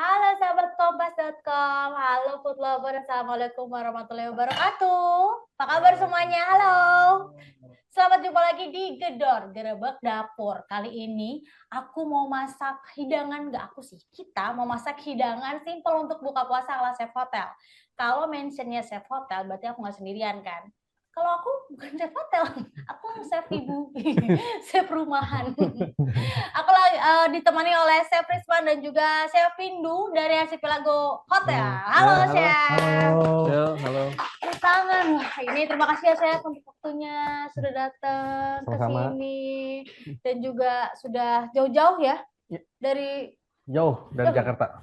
Halo sahabat kompas.com, halo food lover, assalamualaikum warahmatullahi wabarakatuh. Apa kabar semuanya? Halo. Selamat jumpa lagi di Gedor Gerebek Dapur. Kali ini aku mau masak hidangan, kita mau masak hidangan simple untuk buka puasa ala chef hotel. Kalau mentionnya chef hotel berarti aku nggak sendirian kan? Kalau aku bukan chef hotel, aku chef ibu, chef rumahan. Aku lagi ditemani oleh Chef Risman dan juga Chef Windu dari Archipelago Hotel. Halo, Ya, Chef. halo. Tangan. Wah, ini terima kasih ya Chef untuk waktunya sudah datang ke Sama-sama. sini dan juga sudah jauh-jauh ya dari Jauh dari Jakarta.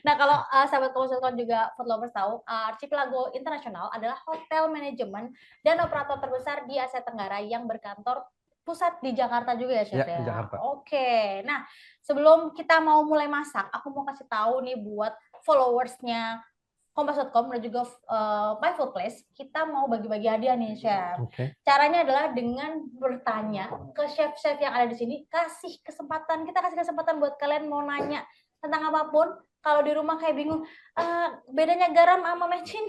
Nah, kalau sahabat konsultan juga food lovers tahu, Archipelago International adalah hotel manajemen dan operator terbesar di Asia Tenggara yang berkantor pusat di Jakarta juga ya, Chef Ya, di Jakarta. Oke. Nah, sebelum kita mau mulai masak, aku mau kasih tahu nih buat followersnya kompas.com dan juga My Food Place, kita mau bagi-bagi hadiah nih, Chef. Oke. Caranya adalah dengan bertanya ke chef-chef yang ada di sini, kita kasih kesempatan buat kalian mau nanya tentang apapun. Kalau di rumah kayak bingung, bedanya garam sama mecin,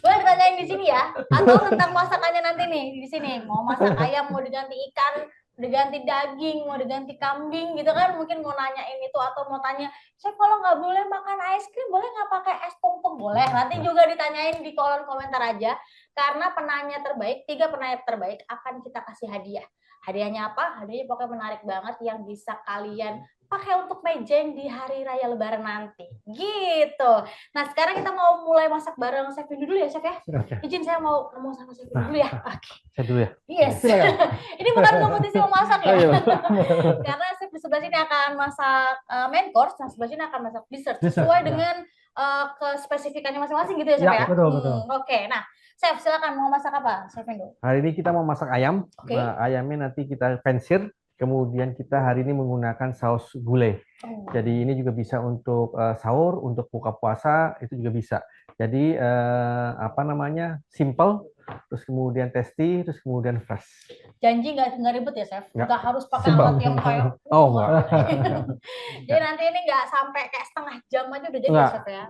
boleh ditanyain di sini ya. Atau tentang masakannya nanti nih di sini, mau masak ayam, mau diganti ikan, diganti daging, mau diganti kambing gitu kan, mungkin mau nanyain itu atau mau tanya, Chef kalau nggak boleh makan es krim, boleh nggak pakai es tumpeng? Boleh, nanti juga ditanyain di kolom komentar aja, karena 3 penanya terbaik akan kita kasih hadiah. Hadiahnya apa? Hadiahnya pokoknya menarik banget yang bisa kalian pakai untuk mejeng di hari raya lebaran nanti. Gitu. Nah, sekarang kita mau mulai masak bareng Chef Windu dulu ya, Chef ya? Oke. Izin saya mau ngomong sama Chef Windu dulu ya. Oke. Saya dulu ya. Yes. Ini bukan kompetisi memasak ya. Karena Chef di sebelah sini akan masak main course, dan sebelah sini akan masak dessert sesuai dengan kespesifikannya masing-masing gitu ya, Chef ya? Betul. Oke. Nah, Chef silakan mau masak apa, Chef Windu? Hari ini kita mau masak ayam. Oke. Ayamnya nanti kita pensir. Kemudian kita hari ini menggunakan saus gulai. Jadi ini juga bisa untuk sahur, untuk buka puasa itu juga bisa. Jadi simple, terus kemudian tasty, terus kemudian fresh. Janji nggak ribet ya, Chef? Nggak harus pakai Simple. alat yang kayak enggak. Jadi nanti ini nggak sampai kayak setengah jam aja udah jadi ya, Chef ya?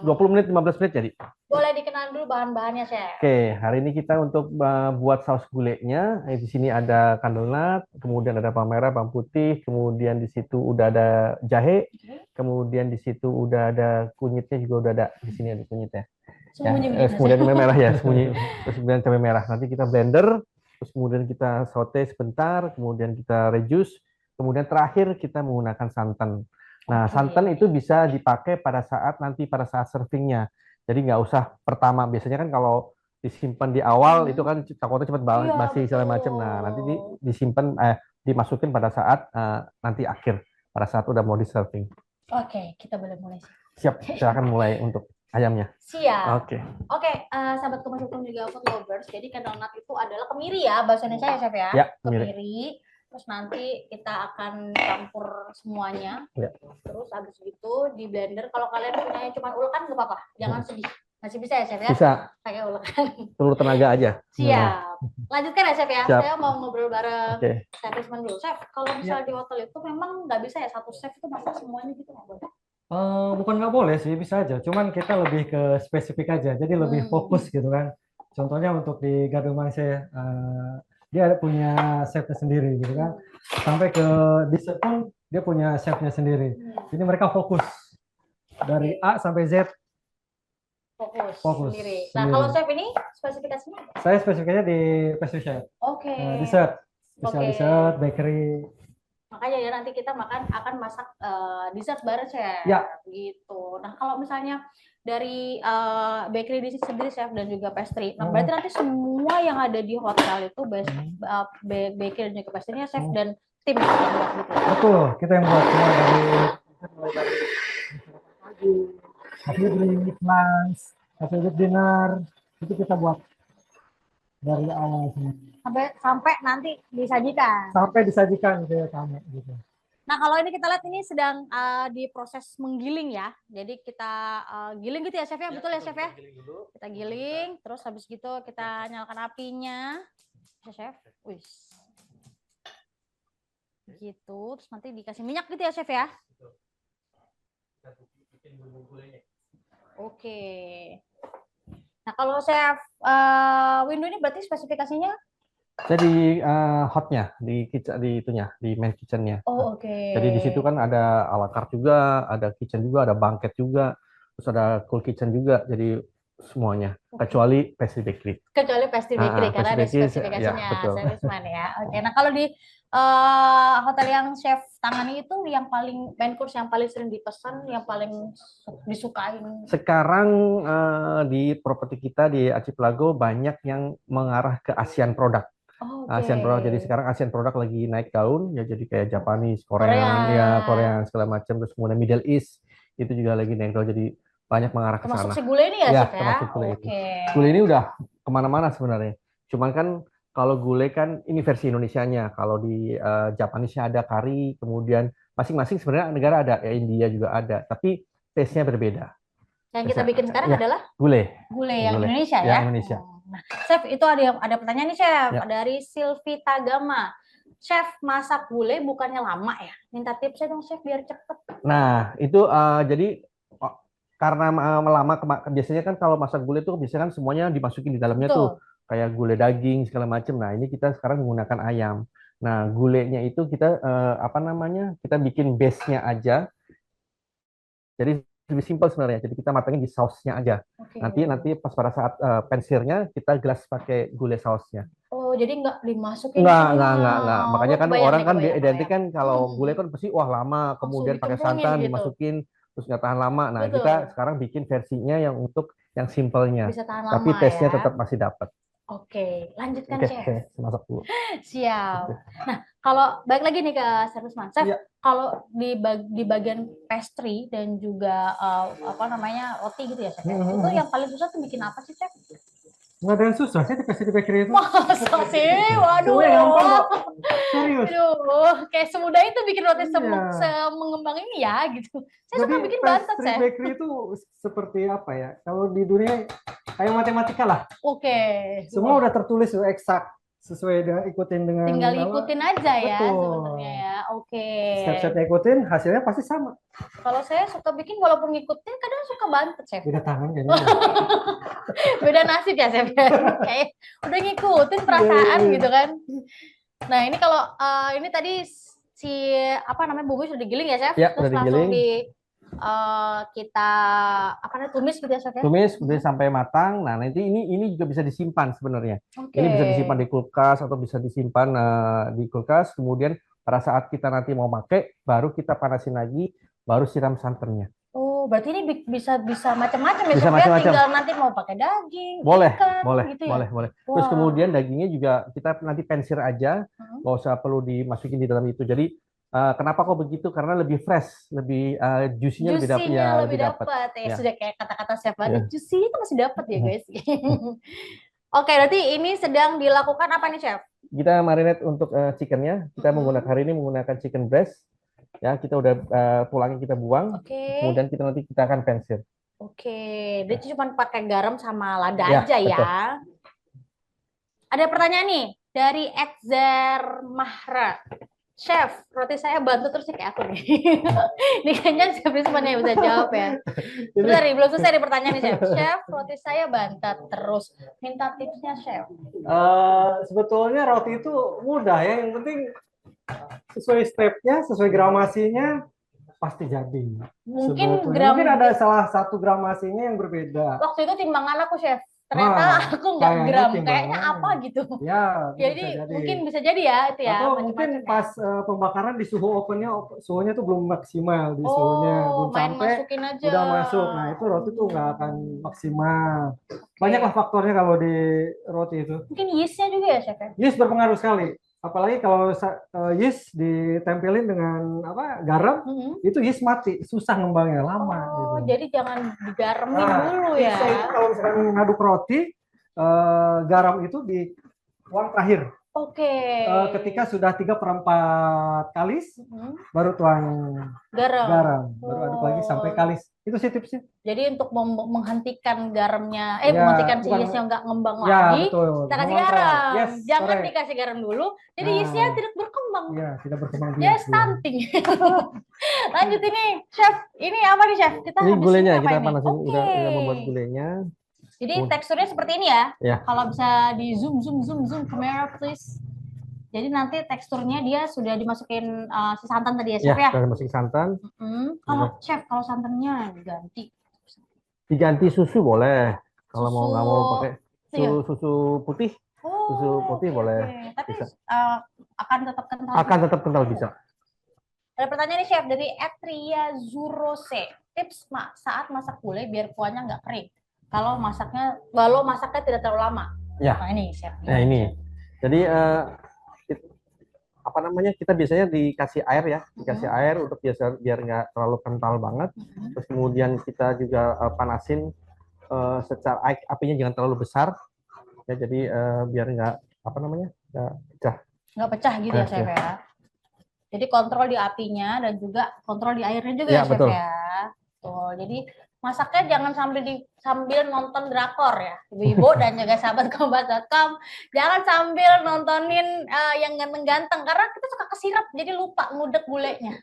20 menit, 15 menit jadi. Boleh dikenal dulu bahan-bahannya, Chef. Oke, hari ini kita untuk buat saus gulainya. Di sini ada candle nut, kemudian ada bawang merah, bawang putih, kemudian di situ udah ada jahe, kemudian di situ udah ada kunyitnya juga udah ada. Di sini ada kunyitnya. Kemudian cabai merah ya, terus kemudian cabai merah. Nanti kita blender, terus kemudian kita saute sebentar, kemudian kita reduce, kemudian terakhir kita menggunakan santan. Nah, santan itu bisa dipakai pada saat servingnya. Jadi nggak usah pertama. Biasanya kan kalau disimpan di awal itu kan takutnya cepat banget basi segala macam. Nah, nanti disimpan dimasukin pada saat nanti akhir, pada saat udah mau di serving. Oke, kita boleh mulai. Siap, silakan mulai untuk ayamnya. Siap. Oke, sahabat kompas.com juga food lovers. Jadi candle nut itu adalah kemiri ya, bahasa Indonesia ya, Chef ya? Ya, kemiri. Terus nanti kita akan campur semuanya. Ya. Terus habis itu di blender. Kalau kalian punya cuma ulekan nggak apa-apa, jangan sedih. Masih bisa ya, Chef ya? Bisa. Pakai ulekan. Perlu tenaga aja. Siap. Lanjutkan ya, Chef ya. Siap. Saya mau ngobrol bareng Chef Risman dulu. Chef, kalau misalnya di hotel itu memang nggak bisa ya satu chef itu masak semuanya gitu nggak boleh? Bukan nggak boleh sih, bisa aja. Cuman kita lebih ke spesifik aja, jadi lebih fokus gitu kan. Contohnya untuk di Gading Mangse, dia ada punya chefnya sendiri gitu kan. Sampai ke dessert pun dia punya chefnya sendiri. Jadi mereka fokus dari A sampai Z. Fokus sendiri. Nah, kalau chef ini spesifikasinya? Saya spesifikasinya di pastry chef. Oke. Dessert, dessert, bakery. Makanya ya nanti kita akan masak dessert bareng, Chef. Ya. Gitu. Nah, kalau misalnya dari bakery di sendiri, Chef, dan juga pastry. Nah, berarti nanti semua yang ada di hotel itu bakery dan juga pastry-nya Chef dan tim yang buat gitu. Betul, kita yang buat semua dari pagi, lunch, dinner, itu kita buat dari awal semua. Sampai nanti disajikan. Sampai disajikan ke tamu gitu. Nah, kalau ini kita lihat ini sedang di proses menggiling ya. Jadi kita giling gitu ya, Chef ya? Betul ya, Chef ya? Kita giling, terus habis gitu kita nyalakan apinya. Ya, Chef. Wih. Gitu, terus nanti dikasih minyak gitu ya, Chef ya? kita bikin bumbu gulainya. Oke. Nah, kalau chef Windu ini berarti spesifikasinya? Jadi hotnya di kitchen, di itunya, di main kitchennya. Oh, oke. Jadi di situ kan ada a la carte juga, ada kitchen juga, ada banquet juga, terus ada cool kitchen juga. Jadi semuanya, kecuali pastry bakery. Kecuali pastry bakery karena ada pastry bakery, spesifikasinya ya, betul. serviceman ya. Oke. Nah, kalau di hotel yang chef tangani itu yang paling main course yang paling sering dipesan, yang paling disukain. Sekarang di properti kita di Archipelago banyak yang mengarah ke Asian product. Oh, Asian product. Jadi sekarang Asian product lagi naik daun ya, jadi kayak Japanese, Korean, ya Korean segala macam, terus kemudian Middle East itu juga lagi naik daun. Jadi banyak mengarah ke sana. Termasuk si gulai ini ya, Ya, chef ya? termasuk gulai itu. Oke. Gulai ini udah kemana-mana sebenarnya. Cuman kan kalau gulai kan ini versi Indonesianya. Kalau di Japanisnya ada kari, kemudian masing-masing sebenarnya negara ada, ya India juga ada. Tapi taste-nya berbeda. Yang kita bikin sekarang ya, adalah gulai. Gulai yang Gulai. Indonesia Yang ya. Indonesia. Nah, chef itu ada pertanyaan nih chef Ya. dari Silvi Tagama. Chef masak gulai bukannya lama ya? Minta tipsnya dong chef biar cepet. Nah itu jadi karena lama biasanya kan kalau masak gulai itu biasanya kan semuanya dimasukin di dalamnya Betul. tuh kayak gulai daging segala macam. Nah ini kita sekarang menggunakan ayam. Nah gulainya itu kita apa namanya, kita bikin base-nya aja. Jadi lebih simpel sebenarnya. Jadi kita matangin di sausnya aja. Oke. Nanti pas pada saat pensirnya kita gelas pakai gulai sausnya. Oh, jadi nggak dimasukin Enggak. Makanya kan orang kan identik kan kalau kebayang. gulai kan pasti wah lama, kemudian pakai santan gitu. dimasukin terus nggak tahan lama. Nah, Betul. kita sekarang bikin versinya yang untuk yang simpelnya. Bisa tahan Tapi lama taste-nya ya. tetap masih dapat. Oke, lanjutkan Oke, chef. masak dulu. Siap. Nah, kalau balik lagi nih ke serviceman, chef, Iya. kalau di bagian pastry dan juga apa namanya roti gitu ya chef, itu yang paling susah tuh bikin apa sih chef? Nggak ada yang susah sih di pastry bakery itu. Masa sih? Waduh. Semuanya gampang kok. Serius. Aduh, kayak semudah itu bikin roti Iya. semengembang ini ya gitu. Saya suka Jadi bikin bantet pastry chef. bakery itu seperti apa ya? Kalau di dunia kayak matematika lah. Oke. Semua udah tertulis eksak sesuai dengan ikutin dengan Tinggal ikutin aja ya Betul. sebenarnya ya. Oke. Step-stepnya ikutin, hasilnya pasti sama. Kalau saya suka bikin walaupun ngikutin kadang suka bantet chef. Beda tangan kayaknya. Beda nasib ya chef. Kayak udah ngikutin perasaan gitu kan. Nah, ini kalau ini tadi si apa namanya bumbu sudah digiling ya chef, Ya, terus udah langsung digiling. kita apa namanya tumis gitu ya chef ya. Tumis kemudian sampai matang. Nah, nanti ini juga bisa disimpan sebenarnya. Oke. Ini bisa disimpan di kulkas atau bisa disimpan di kulkas. Kemudian pada saat kita nanti mau pakai, baru kita panasin lagi, baru siram santannya. Oh, berarti ini bisa macam-macam ya Bisa chef ya. macam-macam. Tinggal nanti mau pakai daging, Boleh, ikan, boleh, gitu ya. boleh. Terus Wah. kemudian dagingnya juga kita nanti pensir aja, nggak usah perlu dimasukin di dalam itu. Jadi kenapa kok begitu? Karena lebih fresh, lebih juicy-nya lebih dapat. Juicy-nya lebih dapat. Ya, sudah kayak kata-kata chef banget. Juicy itu masih dapat ya guys. Oke, berarti ini sedang dilakukan apa nih chef? Kita marinate untuk chickennya. Kita menggunakan hari ini menggunakan chicken breast. Ya, kita udah tulangnya kita buang. Kemudian kita akan pensir. Oke, dia cuma pakai garam sama lada Ya, aja betul. ya. Ada pertanyaan nih dari Edzer Mahra. Chef, roti saya bantu terus sih kayak aku nih. Ini kayaknya chef Risman yang bisa jawab ya. Bentar nih, belum selesai nih pertanyaan nih chef. Chef, roti saya bantat terus. Minta tipsnya chef. Sebetulnya roti itu mudah ya, yang penting sesuai stepnya, sesuai gramasinya pasti jadi. Mungkin Mungkin ada salah satu gramasinya yang berbeda. Waktu itu timbangan aku chef. Ternyata aku nggak kayaknya gram, timbangan. kayaknya apa gitu. Ya, Jadi mungkin bisa jadi ya itu ya. Atau mungkin pas pembakaran di suhu ovennya, suhunya tuh belum maksimal, di suhunya belum sampai, masukin aja. udah masuk. Nah itu roti tuh nggak akan maksimal. Banyaklah faktornya kalau di roti itu. Mungkin yeastnya juga ya chef ya? Yeast berpengaruh sekali. Apalagi kalau yeast ditempelin dengan garam, itu yeast mati, susah ngembangnya, lama. Oh, gitu. jadi jangan digaramin dulu ya. Kalau misalkan ngaduk roti, garam itu di uang terakhir. Oke. Ketika sudah 3/4 kalis, Mhm. baru tuang Garam. garam, baru aduk lagi sampai Oh. kalis. Itu sih tipsnya. Jadi untuk menghentikan garamnya, Ya, menghentikan si bukan- yeastnya nggak ngembang Ya, lagi, betul. kita kasih Mengontrol. garam. Yes, Jangan correct. dikasih garam dulu, jadi Nah. yeastnya tidak berkembang. Iya, tidak berkembang Ya biak. stunting. Lanjut ini, chef. Ini apa nih chef? Kita Ini habis gulenya apa kita ini? panasin, Oke. udah membuat gulenya. Jadi teksturnya seperti ini ya. Ya. Kalau bisa di zoom kamera please. Jadi nanti teksturnya dia sudah dimasukin si santan tadi ya chef ya. Udah masukin santan. Kalau chef, kalau santannya Diganti susu boleh. Kalau mau nggak mau pakai Iya. susu putih, susu putih boleh. Oke. Tapi Bisa. akan tetap kental. Akan tetap kental bisa. Ada pertanyaan nih chef dari Etria Zurose. Tips saat masak gulai biar kuahnya nggak kering. Kalau masaknya tidak terlalu lama. Ya. Nah ini chef. Nah ini. Jadi apa namanya, kita biasanya dikasih air ya, dikasih air untuk biar nggak terlalu kental banget. Terus kemudian kita juga panasin secara apinya jangan terlalu besar ya, jadi biar nggak apa namanya, nggak pecah gitu ya chef ya. Jadi kontrol di apinya dan juga kontrol di airnya juga ya chef betul. ya. Tuh, jadi masaknya jangan sambil nonton drakor ya, ibu-ibu dan juga sahabat kompas.com. Jangan sambil nontonin yang ganteng-ganteng karena kita suka kesirap jadi lupa ngudek gulenya.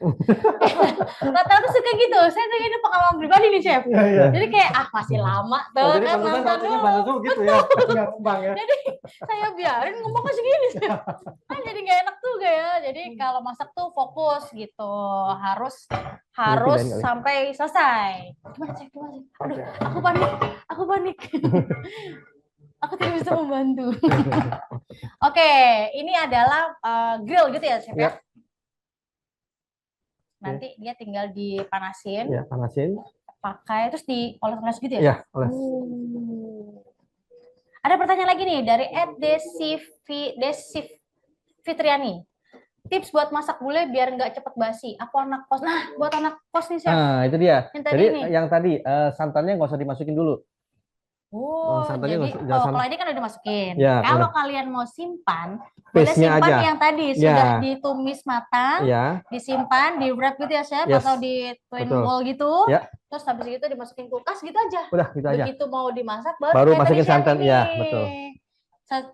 Rata-rata suka gitu. Saya tuh ini pengalaman pribadi nih chef. Iya. Jadi kayak masih lama tuh Jadi kan nonton dulu. gitu ya. Nggak kembang ya. Jadi saya biarin ngomongnya segini. Kan jadi nggak enak juga ya. Jadi kalau masak tuh fokus gitu. Harus sampai selesai. Gimana sih? Aduh, aku panik. Aku tidak bisa membantu. Oke, ini adalah grill gitu ya, chef ya? Nanti dia tinggal dipanasin. Ya, panasin. Pakai terus dioles-oles gitu ya? Iya, oles. Ada pertanyaan lagi nih dari Desif Fitriani. Tips buat masak gulai biar nggak cepet basi. Aku anak kos. Nah, buat anak kos nih chef. Nah, itu dia. Yang tadi santannya nggak usah dimasukin dulu. Jadi kalau ini kan udah dimasukin. Ya, kalau kalian mau simpan, boleh simpan aja. Yang tadi sudah ditumis matang, disimpan, di wrap gitu ya chef, atau di twin wall gitu. Terus habis itu dimasukin kulkas gitu aja. Udah, gitu aja. Begitu mau dimasak baru masukin santan, ya betul.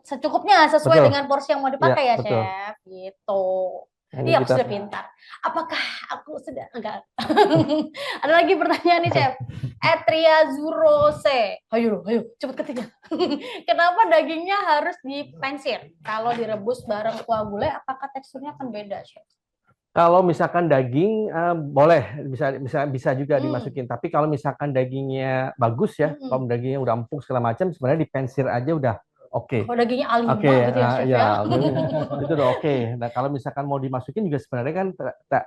Secukupnya sesuai dengan porsi yang mau dipakai ya chef, gitu. Iya, aku sudah pintar. Apakah aku sudah enggak? Ada lagi pertanyaan nih chef. Etria Zurose. Ayo, cepet ketiknya. Kenapa dagingnya harus dipensir? Kalau direbus bareng kuah gulai, apakah teksturnya akan beda chef? Kalau misalkan daging boleh, bisa juga dimasukin. Tapi kalau misalkan dagingnya bagus ya, kalau dagingnya udah empuk segala macam, sebenarnya dipensir aja udah oke. Oh, dagingnya A5 gitu ya, chef ya? Itu udah oke. Nah, kalau misalkan mau dimasukin juga sebenarnya kan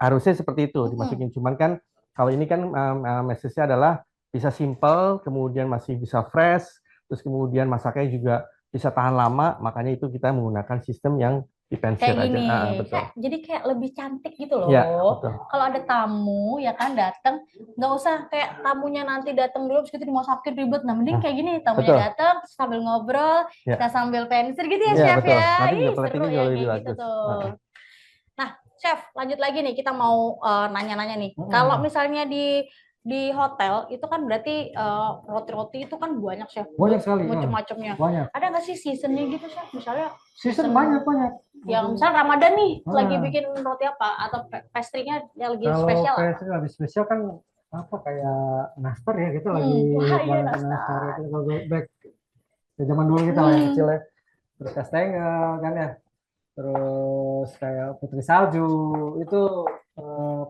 harusnya seperti itu, dimasukin. Cuman kan kalau ini kan message-nya adalah bisa simple, kemudian masih bisa fresh, terus kemudian masaknya juga bisa tahan lama, makanya itu kita menggunakan sistem yang dipensir kayak aja. Gini. Betul. Jadi kayak lebih cantik gitu loh. Ya, kalau ada tamu ya kan datang, nggak usah kayak tamunya nanti datang dulu terus kita dimasakin ribet. Nah, mending kayak gini, tamunya datang sambil ngobrol, kita sambil pensir gitu ya, chef ya. Seru ya kayak gitu tuh. Nah, chef, lanjut lagi nih, kita mau nanya-nanya nih. Kalau misalnya di hotel itu kan berarti roti-roti itu kan banyak chef. Banyak sekali. Macam-macamnya. Banyak. Ada nggak sih seasonnya gitu chef? Misalnya season banyak. Yang misal Ramadan nih lagi bikin roti apa atau pastry-nya yang lagi spesial? Kalau pastry lebih spesial kan apa kayak nastar ya gitu lagi nastar itu kalau back zaman dulu kita yang kecil ya. Terus kastengel kan ya. Terus kayak putri salju itu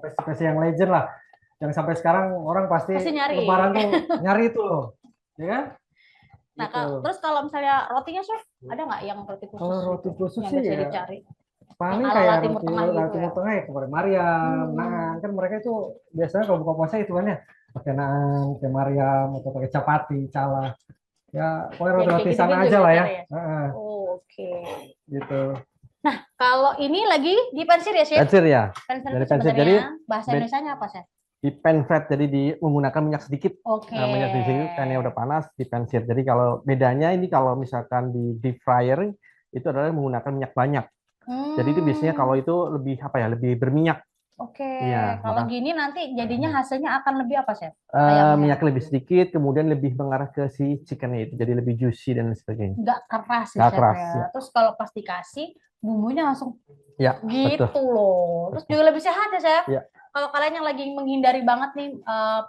pastry yang legend lah. Yang sampai sekarang orang pasti lebaran tuh nyari itu loh, ya kan? Nah, terus kalau misalnya rotinya chef, ada nggak yang roti khusus? Kalau roti khusus yang sih biasa ya, dicari. paling kayak Timur Tengah ya, kemarin Mariam, naan kan mereka itu biasanya kalau buka puasa itu kan ya pakai naan, pakai Mariam atau pakai capati, cala, ya pokoknya roti sana aja lah ya. Oke. Gitu. Nah, kalau ini lagi dipensir ya chef? Pensir ya. Pensir. Jadi bahasa Indonesianya apa chef? Di pan fat, jadi menggunakan minyak sedikit. Minyak sedikit karena udah panas, dipensir. Jadi kalau bedanya ini kalau misalkan di deep fryer itu adalah menggunakan minyak banyak. Jadi itu biasanya kalau itu lebih apa ya, lebih berminyak. Oke, Iya, kalau maka gini nanti jadinya hasilnya akan lebih apa, Chef? Ayamnya minyak lebih sedikit, kemudian lebih mengarah ke si chickennya itu, jadi lebih juicy dan lain sebagainya. nggak keras sih, Nggak Chef keras, ya. ya. Terus kalau pas dikasih bumbunya langsung Ya, gitu betul. loh. Terus juga lebih sehat ya, Chef. Ya. Kalau kalian yang lagi menghindari banget nih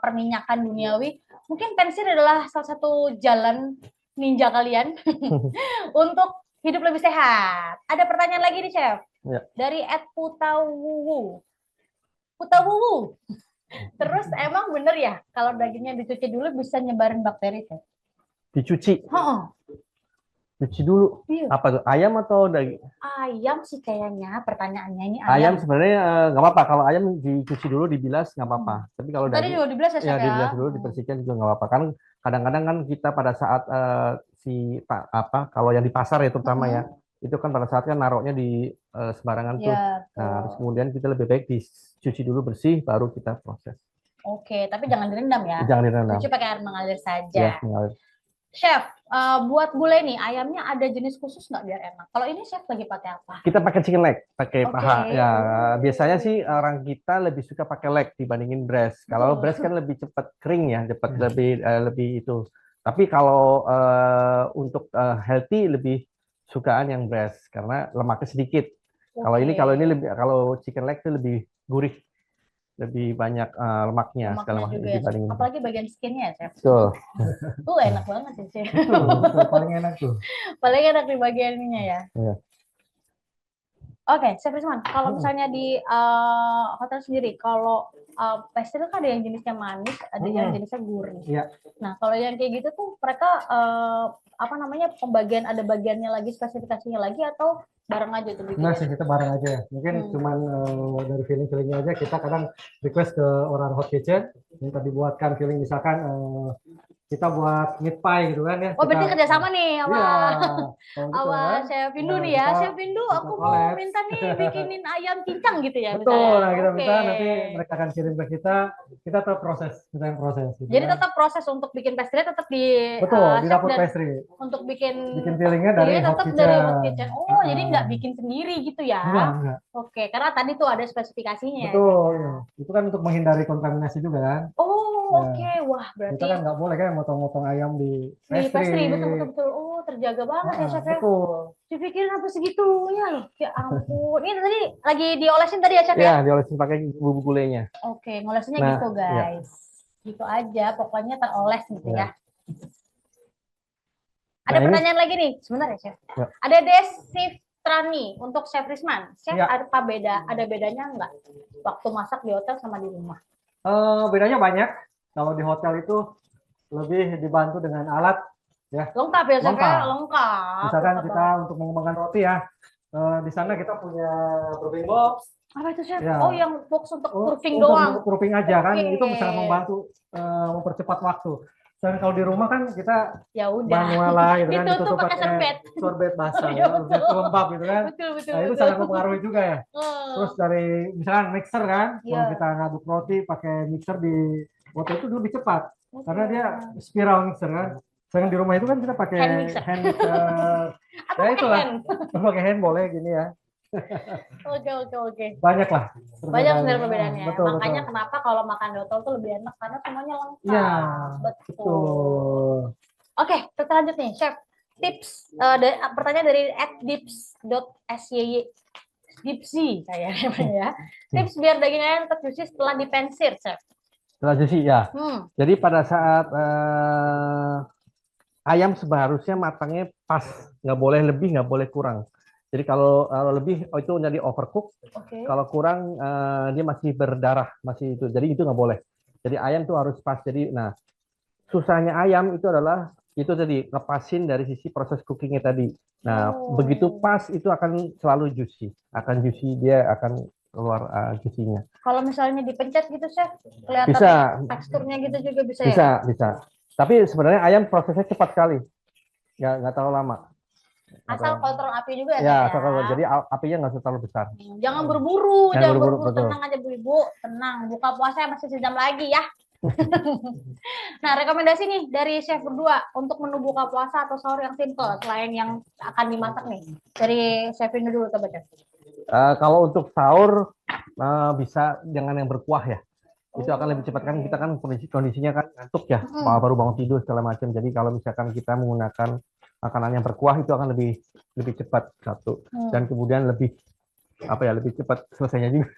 perminyakan duniawi, mungkin pensil adalah salah satu jalan ninja kalian untuk hidup lebih sehat. Ada pertanyaan lagi nih, Chef. Ya. Dari @putawuwu. Putawuwu. Terus emang bener ya kalau dagingnya dicuci dulu bisa nyebarin bakteri, Chef? Dicuci. Cuci dulu. Iya. Apa tuh? Ayam atau daging? Ayam sih kayaknya, pertanyaannya ini Ayam ayam. sebenarnya nggak apa-apa. Kalau ayam dicuci dulu, dibilas nggak apa-apa. Tapi kalau Tadi daging, juga dibilas ya, ya Chef ya? dibilas dulu, dibersihkan juga nggak apa-apa. Kan kadang-kadang kan kita pada saat kalau yang di pasar ya terutama ya, itu kan pada saat kan naruhnya di sembarangan tuh. Ya, Nah, terus kemudian kita lebih baik dicuci dulu bersih, baru kita proses. Oke, tapi jangan direndam ya. Jangan direndam. Cuci pakai air mengalir saja. Ya, mengalir. Chef, buat gulai nih, ayamnya ada jenis khusus nggak biar enak? Kalau ini Chef lagi pakai apa? Kita pakai chicken leg, pakai Oke. paha. Ya, biasanya sih orang kita lebih suka pakai leg dibandingin breast. Kalau breast kan lebih cepat kering ya, cepat lebih itu. Tapi kalau untuk healthy lebih sukaan yang breast karena lemaknya sedikit. Kalau ini kalau chicken leg itu lebih gurih, lebih banyak lemaknya segala macam dibandingin. Apalagi bagian skinnya ya, Chef. Betul. Enak banget sih, Chef. Betul, paling enak tuh. Paling enak di bagian ininya ya. Iya. Oke, Chef Risman, kalau misalnya di hotel sendiri, kalau pastry kan ada yang jenisnya manis, ada yang jenisnya gurih. Iya. Nah, kalau yang kayak gitu tuh mereka ada bagiannya lagi, spesifikasinya lagi atau bareng aja tuh bikinnya? Enggak sih, kita bareng aja ya. Mungkin cuman dari feeling-feelingnya aja kita kadang request ke orang hot kitchen minta dibuatkan feeling, misalkan kita buat meat pie gitu kan ya. Oh, berarti kerjasama nih sama Chef Pindu nih ya. Chef Pindu, aku mau minta nih bikinin ayam cincang gitu ya. Betul, nah kita minta nanti mereka akan kirim ke kita tetap proses, kita yang proses. Gitu jadi tetap proses untuk bikin pastry tetap di di dapur pastry. Untuk bikin feelingnya dari hot kitchen. Oh, jadi nggak bikin sendiri gitu ya? Enggak. Oke, karena tadi tuh ada spesifikasinya. Betul, ya. Itu kan untuk menghindari kontaminasi juga kan. Oh, oke. Wah, berarti kita kan nggak boleh kan motong-motong ayam di pastry. Betul. Oh, terjaga banget ya, Chef. Betul. Dipikirin apa segitunya loh. Ya ampun. Ini tadi lagi diolesin tadi ya, Chef ya? Iya, diolesin pakai bubuk gulainya. Oke, ngolesinnya gitu, guys. Gitu aja, pokoknya teroles gitu ya. Ada pertanyaan lagi nih, sebentar ya, Chef. Ada Desi Trani untuk Chef Risman. Chef, ada bedanya nggak waktu masak di hotel sama di rumah? Bedanya banyak. Kalau di hotel itu lebih dibantu dengan alat ya. Lengkap ya, Chef. Lengkap. Misalkan kita untuk mengembangkan roti ya. Di sana kita punya proofing box. Apa itu, Chef? Ya. Oh, yang box untuk proofing doang. Untuk proofing aja kan. Itu sangat membantu mempercepat waktu. Dan kalau di rumah kan kita ya udah manual lah gitu kan, ditutup pakai sorbet basah ya, lembab gitu kan. Betul, nah itu sangat mempengaruhi juga ya. Terus dari misalkan mixer kan, kalau kita ngaduk roti pakai mixer di hotel itu lebih cepat karena dia spiral mixer kan. Sedangkan di rumah itu kan kita pakai hand mixer. Ya itulah, pakai hand boleh gini ya. Oke. Banyak lah. Banyak sebenarnya perbedaannya. Makanya betul. kenapa kalau makan di hotel tuh lebih enak karena semuanya lengkap. Ya, betul. Oke, kita lanjut nih, Chef. Tips pertanyaan dari @dips.syy. Dipsy kayaknya ya. Tips biar daging ayam tetap juicy setelah dipensir, Chef. Setelah juicy ya. Jadi pada saat ayam seharusnya matangnya pas, nggak boleh lebih, nggak boleh kurang. Jadi kalau lebih itu jadi overcook, kalau kurang dia masih berdarah, masih itu. Jadi itu nggak boleh. Jadi ayam tuh harus pas. Jadi, nah susahnya ayam itu adalah itu tadi ngepasin dari sisi proses cookingnya tadi. Nah begitu pas itu akan selalu juicy, dia akan keluar juicy-nya. Kalau misalnya dipencet gitu, Chef, kelihatan bisa. Teksturnya gitu juga bisa ya? Bisa. Tapi sebenarnya ayam prosesnya cepat sekali, nggak terlalu lama. Asal kontrol api juga ya. Jadi apinya nggak terlalu besar. Jangan buru-buru, jangan buru-buru. Tenang aja Bu Ibu, tenang. Buka puasa masih sejam lagi ya. Nah, rekomendasi nih dari chef berdua untuk menu buka puasa atau sahur yang simple selain yang akan dimasak nih. Dari chef ini dulu coba chef. Kalau untuk sahur bisa jangan yang berkuah ya. Itu akan lebih cepat kan, kita kan kondisinya kan ngantuk ya, baru bangun tidur segala macam. Jadi kalau misalkan kita menggunakan makanan yang berkuah itu akan lebih cepat satu. Dan kemudian lebih cepat selesainya juga.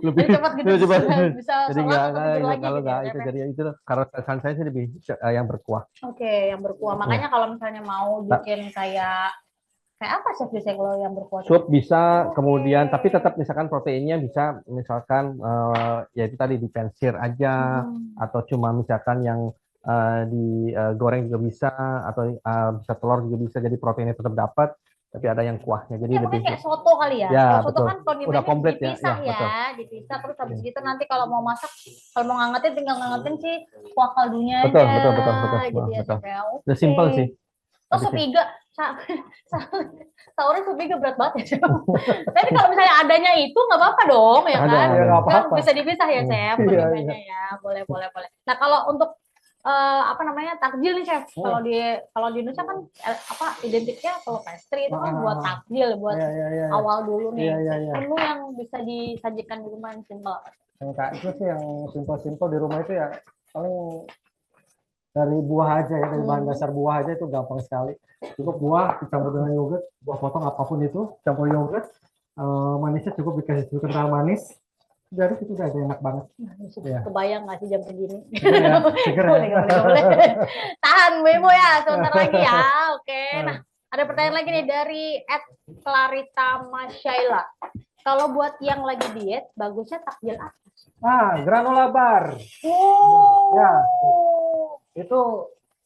lebih cepat gitu lebih cepat. Bisa Jadi nggak kalau nggak itu jadi itu kalau saran saya sih lebih yang berkuah. Oke, yang berkuah. Makanya kalau misalnya mau bikin kayak apa chef biasanya kalau yang berkuah? Sup bisa, kemudian tapi tetap misalkan proteinnya bisa misalkan ya itu tadi dipensir aja atau cuma misalkan yang digoreng juga bisa atau bisa telur juga bisa, jadi proteinnya tetap dapat tapi ada yang kuahnya, jadi lebih kayak soto kali ya. Ya, Kalau soto betul. kan Udah komplit dipisah dipisah terus habis gitu nanti kalau mau masak, kalau mau ngangetin tinggal ngangetin sih kuah kaldunya betul, aja. betul Gitu ya, betul. chef. Udah simple sih. Oh, sup iga. Sahurnya sup iga berat banget ya, chef. Tapi kalau misalnya adanya itu nggak apa-apa dong, ya kan? Ya, nggak Kan apa-apa. bisa dipisah ya, chef. Perbedaannya ya, boleh. Nah, kalau untuk apa namanya takjil nih chef, kalau di Indonesia kan identiknya kalau pastry itu kan buat takjil, buat awal dulu nih. Menu yang bisa disajikan di rumah yang simple. Yang kayak itu sih yang simple di rumah itu ya paling dari buah aja ya, dari bahan dasar buah aja itu gampang sekali. Cukup buah dicampur dengan yogurt, buah potong apapun itu campur yogurt, manisnya cukup dikasih susu kental manis. Dari situ udah enak banget. Kebayang nggak sih jam segini? Seger ya. Boleh. Tahan Bemo ya, sebentar lagi ya. Oke. Nah, ada pertanyaan lagi nih dari @Clarita Masyaila. Kalau buat yang lagi diet, bagusnya takjil apa? Granola bar. Ya, itu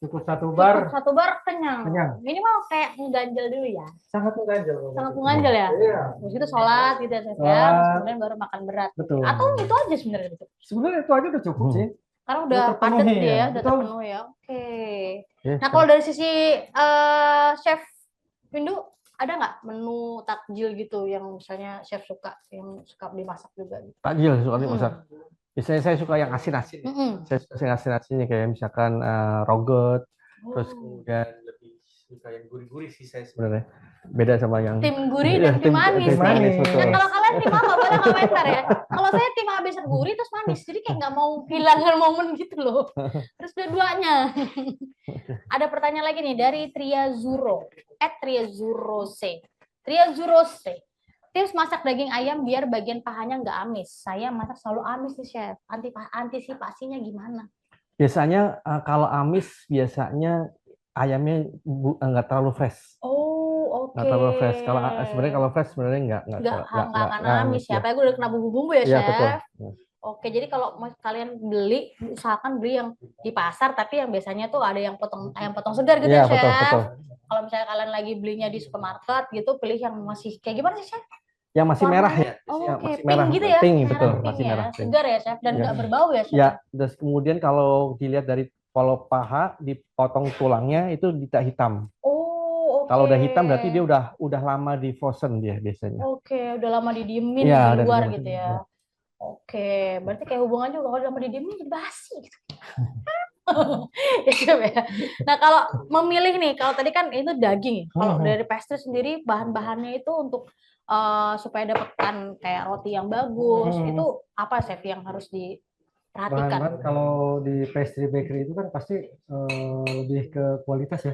cukup satu bar kenyang. Minimal kayak mengganjal dulu ya. Sangat mengganjal ya. Iya. Terus itu sholat gitu ya, terus kemudian baru makan berat. Betul. Atau itu aja sebenarnya gitu. Sebenarnya itu aja udah cukup sih. Karena udah padat dia ya, udah terpenuhi ya. Oke. Nah, kalau dari sisi chef Windu, ada nggak menu takjil gitu yang misalnya chef suka, yang suka dimasak juga gitu? Takjil suka dimasak. Biasanya saya suka yang asin-asin. Saya suka yang asin-asinnya kayak misalkan rogot, terus kemudian lebih suka yang gurih-gurih sih saya sebenarnya. Beda sama yang tim gurih dan tim manis. Nah, kalau kalian tim apa? Boleh komentar ya. Kalau saya tim habis gurih terus manis, jadi kayak nggak mau kehilangan momen gitu loh. Terus dua-duanya. Ada pertanyaan lagi nih dari Tria Zuro, @triazurose. Tips masak daging ayam biar bagian pahanya nggak amis. Saya masak selalu amis nih chef. Antisipasinya gimana? Biasanya kalau amis biasanya ayamnya nggak terlalu fresh. Oh, oke. Nggak terlalu fresh. Kalau fresh sebenarnya nggak akan amis ya. Apalagi udah kena bumbu-bumbu ya, Iya, chef. betul. Oke, jadi kalau kalian beli, usahakan beli yang di pasar, tapi yang biasanya tuh ada yang ayam potong segar gitu ya, chef. Betul. Kalau misalnya kalian lagi belinya di supermarket gitu, pilih yang masih kayak gimana sih, chef? Yang masih merah ya. Masih merah gitu ya. Pink, betul, masih merah. Segar ya, chef, dan nggak berbau ya, chef. Ya, terus kemudian kalau dilihat dari kalau paha dipotong tulangnya itu tidak hitam. Oh, oke. Kalau udah hitam berarti dia udah lama di frozen dia biasanya. Oke, udah lama didiemin di luar gitu ya. Oke, berarti kayak hubungan juga kalau udah lama didiemin jadi basi gitu. Ya. Nah, kalau memilih nih, kalau tadi kan itu daging. Kalau dari pastry sendiri bahan-bahannya itu untuk supaya dapatkan kayak roti yang bagus, itu apa chef yang harus diperhatikan? Bahan-bahan kalau di pastry bakery itu kan pasti lebih ke kualitas ya.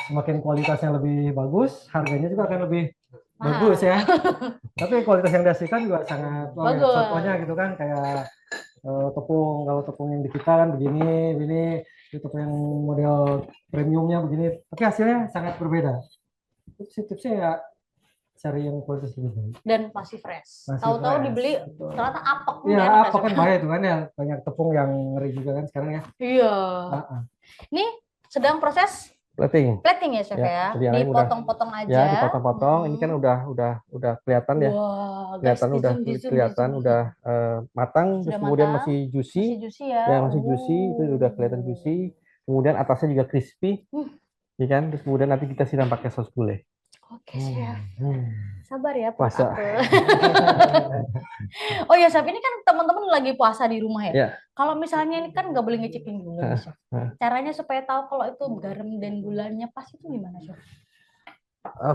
Semakin kualitasnya lebih bagus, harganya juga akan lebih bagus ya. Tapi kualitas yang dihasilkan juga sangat bagus. Contohnya gitu kan kayak tepung, kalau tepung yang di kita kan begini, tepung yang model premiumnya begini, tapi hasilnya sangat berbeda. Tipsnya ya cari yang kualitas lebih baik dan masih fresh. Tahu-tahu dibeli ternyata apek. Iya, apek kan bahaya itu kan ya, banyak tepung yang ngeri juga kan sekarang ya. Iya. Ini sedang proses plating ya, chef ya. Dipotong-potong aja. Ya, dipotong-potong. Ini kan udah kelihatan ya. Kelihatan udah matang, terus kemudian masih juicy. Masih juicy, itu udah kelihatan juicy. Kemudian atasnya juga crispy. Ya kan? Terus kemudian nanti kita siram pakai saus gulai. Oke, Chef. Hmm. Sabar ya, Puasa. aku. Oh ya, Chef, ini kan teman-teman lagi puasa di rumah ya. Ya. Kalau misalnya ini kan nggak boleh ngicipin gula, nih, Chef. Hah. Caranya supaya tahu kalau itu garam dan gulanya pas itu gimana, Chef?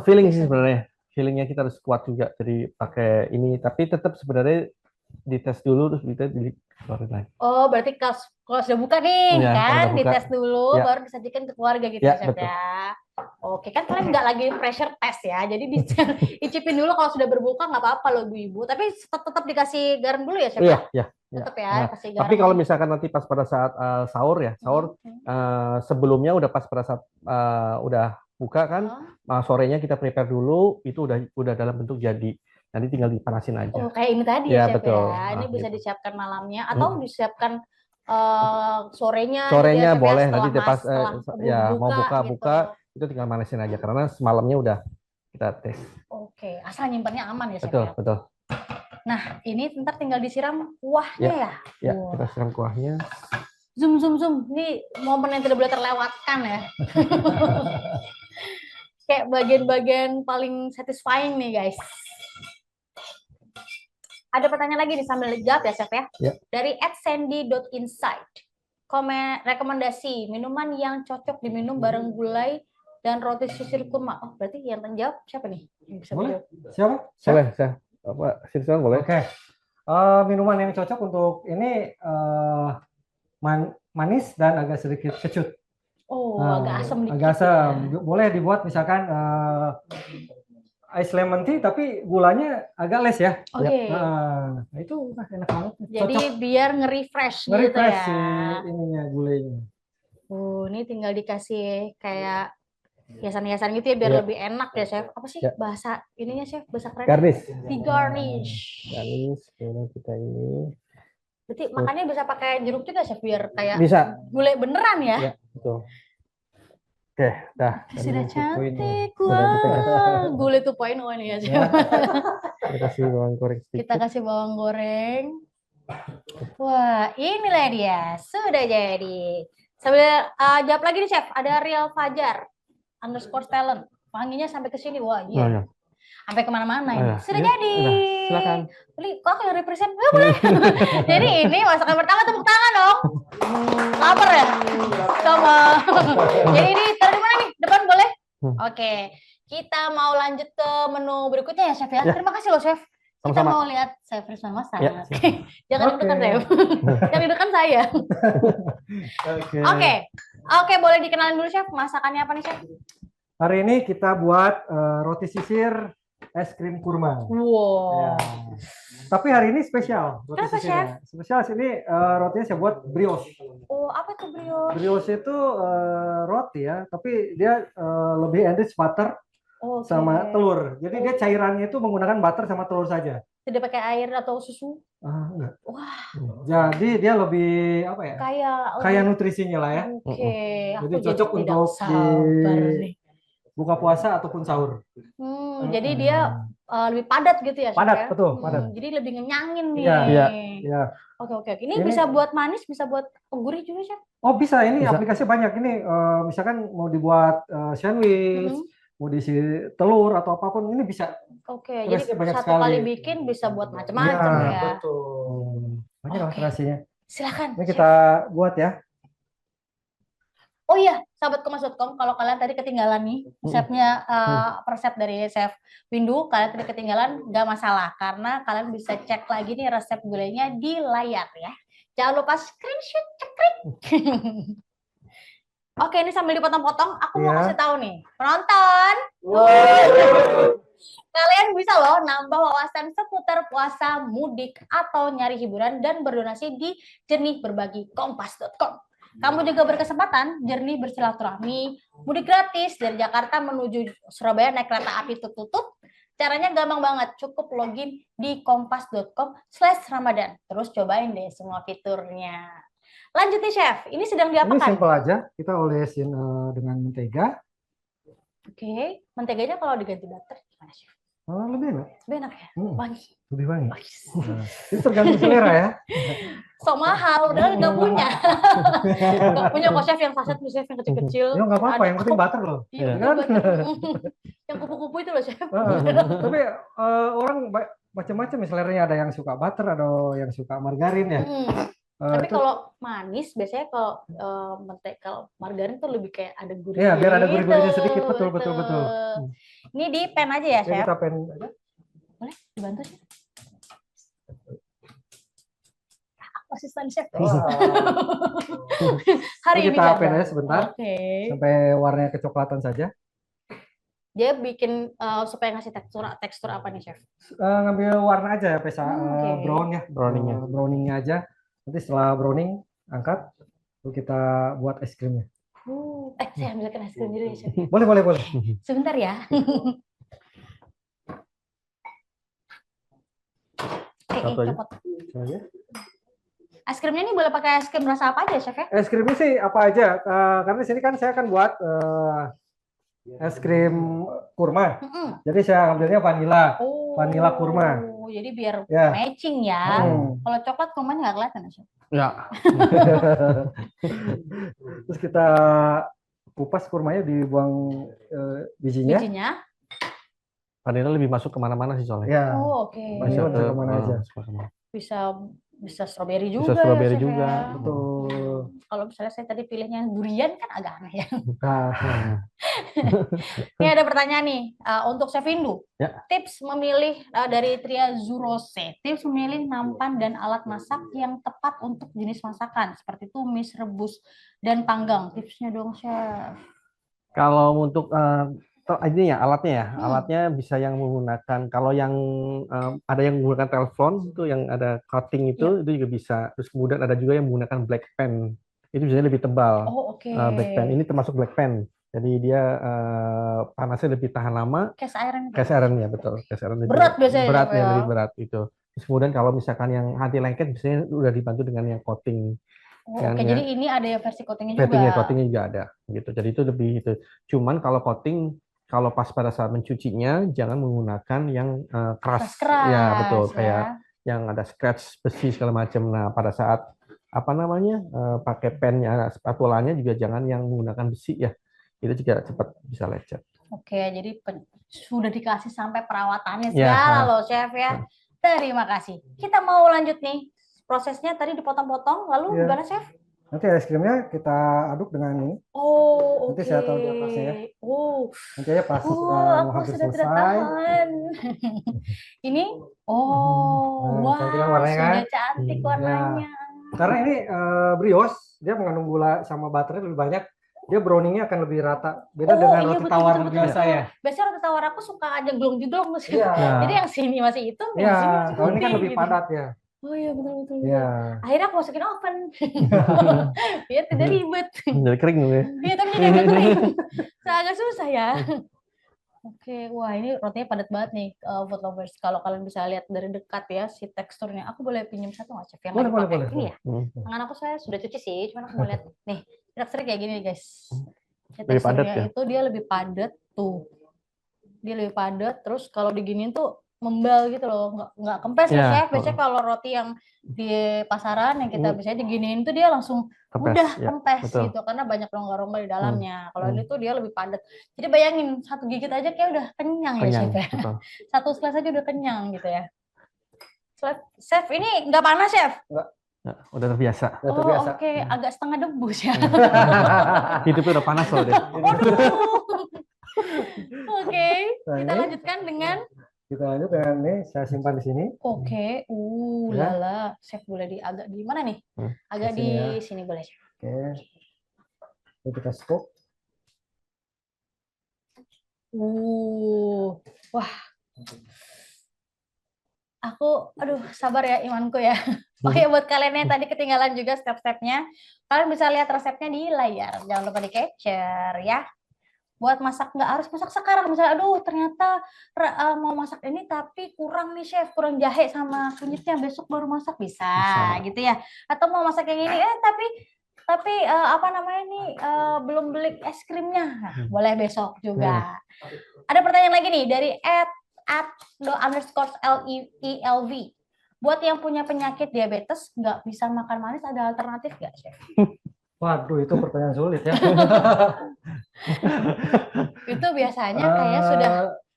Feeling sih sebenarnya. Feelingnya kita harus kuat juga. Jadi pakai ini, tapi tetap sebenarnya dites dulu terus kita dikeluarin lagi. Oh, berarti kalau sudah buka nih, Ya, kalau kan udah buka. dites dulu, Ya. baru disajikan ke keluarga gitu Ya, ya, Chef betul. ya. Oke, kan kalian nggak lagi pressure test ya, jadi dicicipin dulu kalau sudah berbuka nggak apa-apa loh ibu-ibu. Tapi tetap dikasih garam dulu ya, Chef Iya, ya? ya. Tetap ya, Nah, kasih garam. tapi kalau misalkan nanti pas pada saat sahur ya, sahur sebelumnya udah pas pada saat udah buka kan, sorenya kita prepare dulu, itu udah dalam bentuk jadi. Nanti tinggal dipanasin aja. Oh, kayak ini tadi Ya, ya, Chef betul. ya. Ini bisa Gitu. disiapkan malamnya atau disiapkan sorenya, Sorenya gitu ya, Chef, boleh ya, nanti pas setelah ya mau buka, buka gitu. itu tinggal manasin aja karena semalamnya udah kita tes. Oke, asal nyimpannya aman ya, Chef Betul, ya. betul. Nah, ini ntar tinggal disiram kuahnya ya. Ya, Wow. kita siram kuahnya. Zoom. Ini momen yang tidak boleh terlewatkan ya. Kayak bagian-bagian paling satisfying nih, guys. Ada pertanyaan lagi nih sambil jawab ya, Chef ya. Ya. Dari @sandy.insight. Rekomendasi minuman yang cocok diminum bareng gulai dan roti sisir kurma. Oh, berarti yang menjawab siapa nih? Yang bisa Boleh? menjawab? Siapa? Boleh, saya apa silakan boleh. Oke. Minuman yang cocok untuk ini manis dan agak sedikit kecut. Oh, agak asam dikit. Agak asam. Ya. Boleh dibuat misalkan ice lemon tea tapi gulanya agak less ya. Oke. Nah, itu enak banget. Jadi Cocok. biar nge-refresh gitu Nge-refresh ya. ininya gulanya. Ini tinggal dikasih kayak hiasan-hiasan gitu ya biar Ya. lebih enak ya, Chef. Apa sih Ya. bahasa ininya, Chef? Bahasa keren. Garnish. Di garnish. Garnish, kemudian kita ini. Berarti makannya bisa pakai jeruk juga, Chef, biar kayak Bisa. gulai beneran ya. Ya, betul. Oke, dah. Sudah cantik. Sudah kita Wah, gulai 2.0 ini ya, Chef. kita kasih bawang goreng sedikit. Kita kasih bawang goreng. Wah, inilah dia. Sudah jadi. Sambil jawab lagi nih, Chef. Ada Real Fajar _talent. Wanginya sampai ke sini. Wah, iya. Oh, ya. Sampai kemana-mana ini. Ya. Sudah Ya, jadi. udah. Silakan. Beli, kok aku yang represent? Ya, boleh. Jadi ini masakan pertama, tepuk tangan dong. Lapar ya? Sama. Jadi ini taruh di mana nih? Depan boleh? Oke. Kita mau lanjut ke menu berikutnya ya, Chef ya. Ya. Terima kasih loh, Chef. Kita Sama-sama. mau lihat Chef Rizwan masak. Ya. Jangan deg-degan, Chef. Jangan deg-degan saya. Oke. Oke, boleh dikenalin dulu, Chef. Masakannya apa nih, Chef? Hari ini kita buat roti sisir es krim kurma. Wow. Ya. Tapi hari ini spesial roti Kenapa, sisirnya. Spesial sini rotinya saya buat brioche. Oh, apa tuh brioche? Brioche itu roti ya, tapi dia lebih enrich butter Oke. sama telur. Jadi dia cairannya itu menggunakan butter sama telur saja. Tidak pakai air atau susu? Enggak. Wah, Jadi dia lebih apa ya? kayak Nutrisinya lah ya. Oke, Jadi aku cocok tidak untuk sabar nih. buka puasa ataupun sahur. Jadi dia lebih padat gitu ya, Chef, Padat, ya? betul, padat. Jadi lebih ngenyangin nih. Iya, iya. Oke. Ini bisa buat manis, bisa buat gurih juga, Chef? Oh bisa, ini Bisa. aplikasinya banyak. Ini misalkan mau dibuat sandwich, mau diisi telur atau apapun, ini bisa. Oke, Kreasinya jadi banyak satu sekali. kali bikin bisa buat macam-macam ya. Betul. Banyak Oke. kreasinya. Silakan. Ini Chef. kita buat ya. Oh iya, sahabatkemas.com, kalau kalian tadi ketinggalan nih resepnya, resep dari Chef Windu, kalian tadi ketinggalan, nggak masalah, karena kalian bisa cek lagi nih resep gulainya di layar ya. Jangan lupa screenshot, cekrik. Oke, ini sambil dipotong-potong, aku mau Iya. kasih tahu nih, penonton. Kalian bisa loh nambah wawasan seputar puasa, mudik, atau nyari hiburan dan berdonasi di jernihberbagi.kompas.com. Kamu juga berkesempatan jernih bersilaturahmi, mudik gratis dari Jakarta menuju Surabaya naik kereta api tutut. Caranya gampang banget, cukup login di kompas.com/Ramadan. Terus cobain deh semua fiturnya. Lanjut nih, Chef. Ini sedang Ini diapakan? simpel aja. Kita olesin dengan mentega. Oke, menteganya kalau diganti butter gimana, Chef? Lebih enak. Lebih enak ya? Wangi. Lebih wangi. Wais. Itu tergantung selera ya. So mahal, udah nggak punya. Nggak punya kok, Chef, yang saset, Chef, yang kecil-kecil. Ya nggak apa-apa, yang penting butter loh. Iya, Kan? butter. Yang kupu-kupu itu loh, Chef. Tapi orang macam-macam, misalnya ada yang suka butter, ada yang suka margarin ya. Tapi Itu kalau manis biasanya kalau kalau margarin tuh lebih kayak ada gurih. ya biar ada gurih-gurihnya sedikit, betul. Ini di pen aja ya, Ya, Chef. kita pen aja. Boleh dibantu, Chef? Asisten Chef. Hari Ini ini kita gagal. pen aja sebentar. Oke. Sampai warnanya kecoklatan saja. Dia bikin supaya ngasih tekstur apa nih, Chef? Ngambil warna aja ya, Pesa, Oke. brown ya. Browningnya. Browningnya aja. Nanti setelah browning, angkat. Lalu kita buat es krimnya. Saya ambilkan es krim dulu ya, Chef. Boleh. Sebentar ya. Satu aja. Copot. Aja. Es krimnya ini boleh pakai es krim rasa apa aja, Chef ya? Es krimnya sih apa aja, karena di sini kan saya akan buat es krim kurma. Jadi saya ambilnya vanilla kurma. Jadi biar Ya. matching ya. Kalau coklat kurmanya nggak kelihatan, Chef. Ya. Terus kita kupas kurmanya, dibuang bijinya. Vanilla lebih masuk kemana-mana sih soalnya. Ya. Oke. Vanilla bisa kemana aja. Bisa strawberry juga. Bisa strawberry ya, Chef, juga. ya. Betul. Kalau misalnya saya tadi pilihnya durian kan agak aneh ya. Nah, Ini ada pertanyaan nih untuk Chef Indu. Ya. Tips memilih dari Tria Zurose. Tips memilih nampan dan alat masak yang tepat untuk jenis masakan seperti tumis, rebus, dan panggang. Tipsnya dong, Chef. Kalau untuk ini ya alatnya bisa yang menggunakan, kalau yang ada yang menggunakan teflon itu yang ada coating itu juga bisa. Terus kemudian ada juga yang menggunakan black pan, itu biasanya lebih tebal. Oke. Black pan ini termasuk black pan, jadi dia panasnya lebih tahan lama. Cast iron. Cast iron ya, betul. Cast iron lebih berat biasanya. Berat ya, lebih berat itu. Terus kemudian kalau misalkan yang anti lengket biasanya udah dibantu dengan yang coating. Oke, jadi ini ada ya versi coatingnya juga. Coatingnya juga ada gitu. Jadi itu lebih itu. Cuman kalau coating, kalau pas pada saat mencucinya jangan menggunakan yang keras. Ya betul, kayak yang ada scratch besi segala macam. Nah pada saat pakai pennya, spatulanya juga jangan yang menggunakan besi ya. Itu juga cepat bisa lecet. Oke, jadi sudah dikasih sampai perawatannya segala loh, Chef ya. Terima kasih. Kita mau lanjut nih. Prosesnya tadi dipotong-potong, lalu gimana, Chef? Nanti es krimnya kita aduk dengan ini. Nanti saya taruh di atasnya ya. Nanti aja pas aku hampir sudah tidak selesai. tahan. Ini, cantik warnanya kan? sudah cantik warnanya. Karena ini brioche, dia mengandung gula sama butternya lebih banyak. Dia browningnya akan lebih rata. Beda dengan roti tawar biasa ya. Biasanya roti tawar aku suka aja jeglong-jeglong. Iya. Jadi yang sini masih hitam, yang sini masih putih. ini kan lebih padat ya. Oh iya betul. Ya. Akhirnya aku masukin oven. Biar tidak ribet. Jadi kering dulu ya. Iya, tapi jadi agak kering. Agak susah ya. Oke, wah ini rotinya padat banget nih, food lovers. Kalau kalian bisa lihat dari dekat ya si teksturnya. Aku boleh pinjam satu nggak, Chef? Yang Boleh. Ini ya. Tangan aku saya sudah cuci sih, cuman aku mau lihat nih. Teksturnya kayak gini nih guys. Lebih padat ya? Itu dia lebih padat tuh. Dia lebih padat. Terus kalau diginiin tuh membal gitu loh, nggak kempes ya, Chef. Biasanya kalau roti yang di pasaran yang kita biasanya diginiin tuh dia langsung kempes gitu karena banyak rongga-rongga di dalamnya. Kalau ini tuh dia lebih padat. Jadi bayangin satu gigit aja kayak udah kenyang ya, Chef ya. Satu slice aja udah kenyang gitu ya. Chef ini nggak panas, Chef? Nggak, udah terbiasa. Oke. Agak setengah debus ya. Hidupnya udah panas loh deh. Oke, kita lanjutkan dengan ini, saya simpan di sini. Oke, lala, Chef boleh agak di mana nih? Agak di sini boleh, Chef. Oke. Ini kita scoop. Wah. Aduh, sabar ya imanku ya. Oke, buat kalian yang tadi ketinggalan juga step-stepnya, kalian bisa lihat resepnya di layar. Jangan lupa di capture ya. Buat masak, nggak harus masak sekarang, misalnya aduh ternyata mau masak ini tapi kurang nih, Chef, kurang jahe sama kunyitnya, besok baru masak bisa gitu ya. Atau mau masak yang ini tapi belum beli es krimnya, boleh besok juga. Ada pertanyaan lagi nih dari @_LEELV. Buat yang punya penyakit diabetes nggak bisa makan manis, ada alternatif nggak, Chef? Waduh, itu pertanyaan sulit ya. Itu biasanya kayak sudah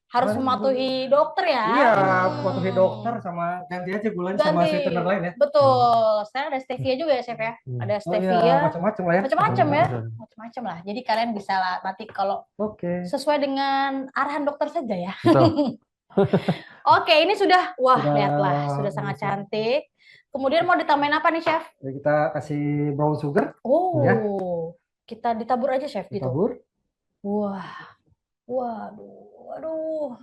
harus mematuhi dokter ya. Iya, patuhi dokter sama ganti aja gulanya sama Ganti. sweetener lain ya. Betul. Sekarang ada stevia juga ya, Chef ya. Ada Oh iya, stevia, macam-macam lah ya. macam-macam ya. Macam-macam lah. Jadi kalian bisa lah nanti kalau Oke. sesuai dengan arahan dokter saja ya. Betul. Oke, ini sudah, wah Sudah. lihatlah, sudah sangat cantik. Kemudian mau ditambahin apa nih, Chef? Jadi kita kasih brown sugar, Oh, Ya. kita ditabur aja, Chef, gitu. ditabur. Wah, waduh.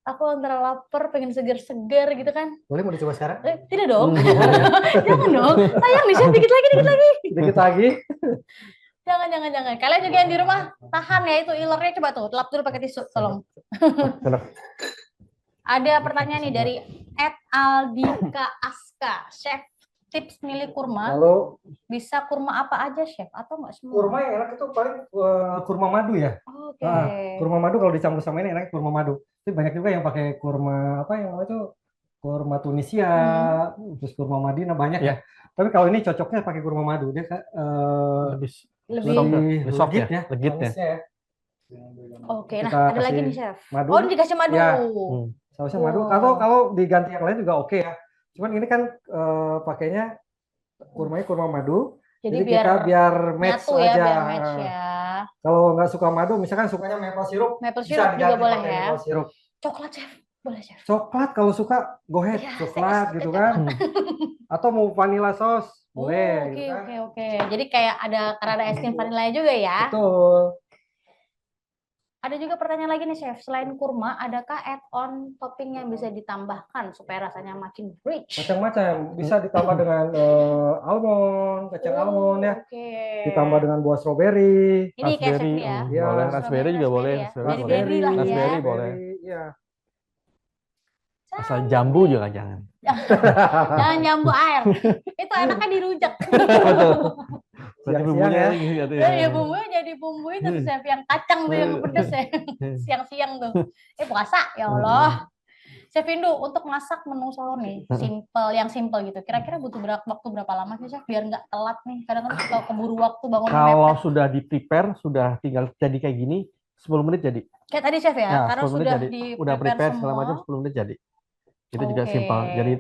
Aku antara lapar, pengen segar-segar gitu kan. Boleh mau dicoba sekarang? Tidak dong. Jangan dong. Sayang nih, Chef, dikit lagi. Dikit lagi. Jangan. Kalian juga yang di rumah, tahan ya itu ilernya, coba tuh, lap dulu pakai tisu, tolong. Ada pertanyaan nih dari @aldika Aska. Chef, tips milih kurma, Kalau bisa kurma apa aja, Chef? Atau nggak semua? kurma yang enak itu paling kurma madu ya. Oke. Kurma madu kalau dicampur sama ini enak kurma madu. Tapi banyak juga yang pakai kurma apa yang namanya itu kurma Tunisia, terus kurma Madinah banyak ya. Tapi kalau ini cocoknya pakai kurma madu dia Lebih soft legit ya, legit ya. Sausnya ya. Oke, Kita nah ada lagi kasih nih, Chef. madu. Oh, ini dikasih madu. Ya. Sausnya madu. Wow. Atau kalau diganti yang lain juga oke ya. Cuman ini kan pakainya kurmanya kurma madu. Jadi biar match nyatu ya, aja. biar match ya. Kalau nggak suka madu, misalkan sukanya maple syrup, Maple bisa syrup juga diganti boleh pakai ya. maple syrup. Coklat, Chef. Boleh, Chef. Coklat kalau suka, go ahead, Ya, coklat saya gitu suka kan. Atau mau vanilla sauce, boleh Oke, gitu kan. oke. Jadi kayak karena ada es krim vanilla juga ya. Betul. Ada juga pertanyaan lagi nih, Chef. Selain kurma, adakah add-on topping yang bisa ditambahkan supaya rasanya makin rich? Macam-macam, bisa ditambah dengan almond, kacang almond ya. Oke. Ditambah dengan buah strawberry. Ini kayak Chef Raspberry, ya. Ya, boleh. Raspberry juga boleh. ya. Raspberry boleh. Berry lah ya. Raspberry boleh. Ya. Asal jambu juga jangan. Jangan jambu air. Itu enaknya dirujak. Berarti Siang-siang bumbunya ya. lagi gitu Ya bumbunya jadi bumbu itu tuh, Chef, yang kacang tuh yang pedes ya. Siang-siang tuh. Puasa ya Allah. Chef Indu, untuk masak menu sahur nih, yang simple gitu. Kira-kira butuh waktu berapa lama sih, Chef, biar nggak telat nih? Kadang kan suka keburu waktu bangun Kalau mepet. sudah di prepare, sudah tinggal jadi kayak gini, 10 menit jadi. Kayak tadi, Chef ya, Nah, karena 10 menit sudah jadi. di Udah prepare segala semua. macam 10 menit jadi. Itu juga Oke. simpel. Jadi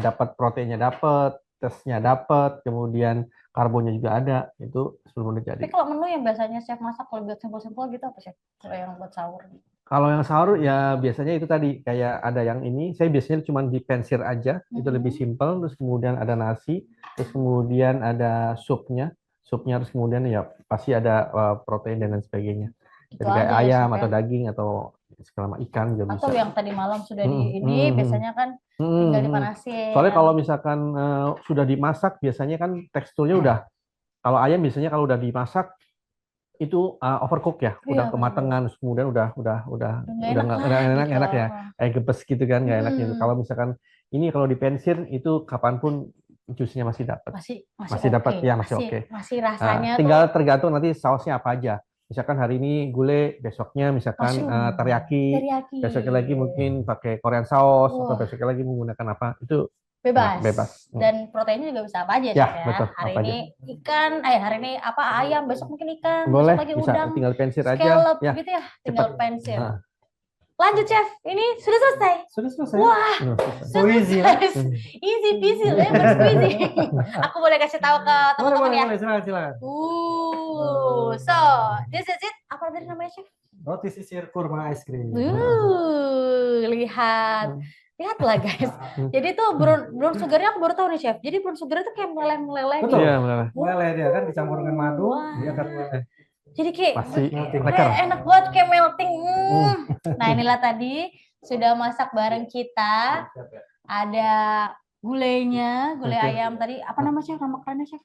dapat proteinnya dapat, tesnya dapat, kemudian karbonnya juga ada. Itu 10 menit jadi. Tapi kalau menu yang biasanya Chef masak kalau buat simpel-simpel gitu apa, Chef? Kalau yang buat sahur? Kalau yang sahur ya biasanya itu tadi kayak ada yang ini. Saya biasanya cuma dipensir aja, itu lebih simpel. Terus kemudian ada nasi, terus kemudian ada supnya. Supnya terus kemudian ya pasti ada protein dan lain sebagainya. Gitu Jadi kayak aja ya, ayam Chef, atau ya? daging atau segala macam ikan juga bisa. Atau yang tadi malam sudah di ini biasanya kan tinggal dipanasin. Soalnya kalau misalkan sudah dimasak biasanya kan teksturnya udah, kalau ayam biasanya kalau udah dimasak itu overcook ya, udah kematangan, kemudian udah nggak enak ya, kayak gepes gitu kan, nggak enak gitu. Kalau misalkan ini kalau dipensir itu kapanpun jusnya masih dapat, masih dapat ya, masih oke. Masih rasanya tinggal tergantung nanti sausnya apa aja. Misalkan hari ini gulai, besoknya misalkan teriyaki, besoknya lagi mungkin pakai Korean sauce, atau besoknya lagi menggunakan apa, itu bebas. Dan proteinnya juga bisa apa aja, ya, Chef, ya. Betul, hari ini ikan, hari ini apa ayam, besok mungkin ikan, boleh, besok lagi bisa, udang, tinggal pensir aja, scallop, ya, gitu ya, tinggal cepat. pensir. Lanjut, Chef, ini sudah selesai. Sudah selesai. Wah, so easy. Easy peasy, lemon squeezy. Aku boleh kasih tahu ke teman-teman ya. Boleh, silakan. So this is it. Apa tadi namanya, Chef? Roti sisir kurma es krim. Lihatlah guys. Jadi tuh brown sugarnya aku baru tahu nih, Chef. Jadi brown sugar itu kayak meleleh gitu. Betul. Iya, meleleh dia kan dicampur dengan madu, dia akan meleleh. Jadi kayak enak banget kayak melting. Nah, inilah tadi sudah masak bareng kita. Ada gulainya, gulai ayam tadi. Apa nama, Chef? Nama kerennya, Chef?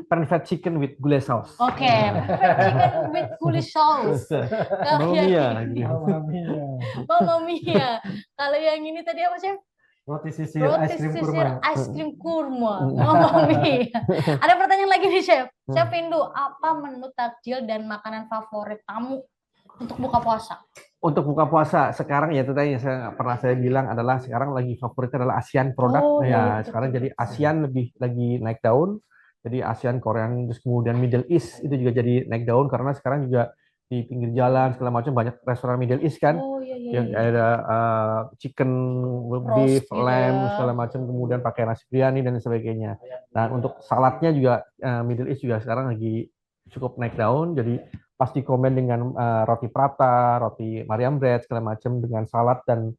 Pan-fried chicken with gulai sauce. Oke, chicken with gulai sauce. Mamma mia. Kalau yang ini tadi apa, Chef? Roti sisir es krim kurma. Mamma mia. Ada pertanyaan lagi nih, Chef. Chef Indu, apa menu takjil dan makanan favorit tamu untuk buka puasa? Untuk buka puasa sekarang ya itu tadi yang saya bilang adalah sekarang lagi favoritnya adalah ASEAN produk. Sekarang jadi ASEAN lagi naik daun. Jadi ASEAN, Korean, terus kemudian Middle East itu juga jadi naik daun karena sekarang juga di pinggir jalan segala macam banyak restoran Middle East kan, Oh iya iya yang iya. ada chicken, beef, Roast gitu lamb ya. segala macam, kemudian pakai nasi biryani dan sebagainya. Dan untuk saladnya juga Middle East juga sekarang lagi cukup naik daun. Jadi pasti komen dengan roti prata, roti Mariam bread segala macam dengan salad dan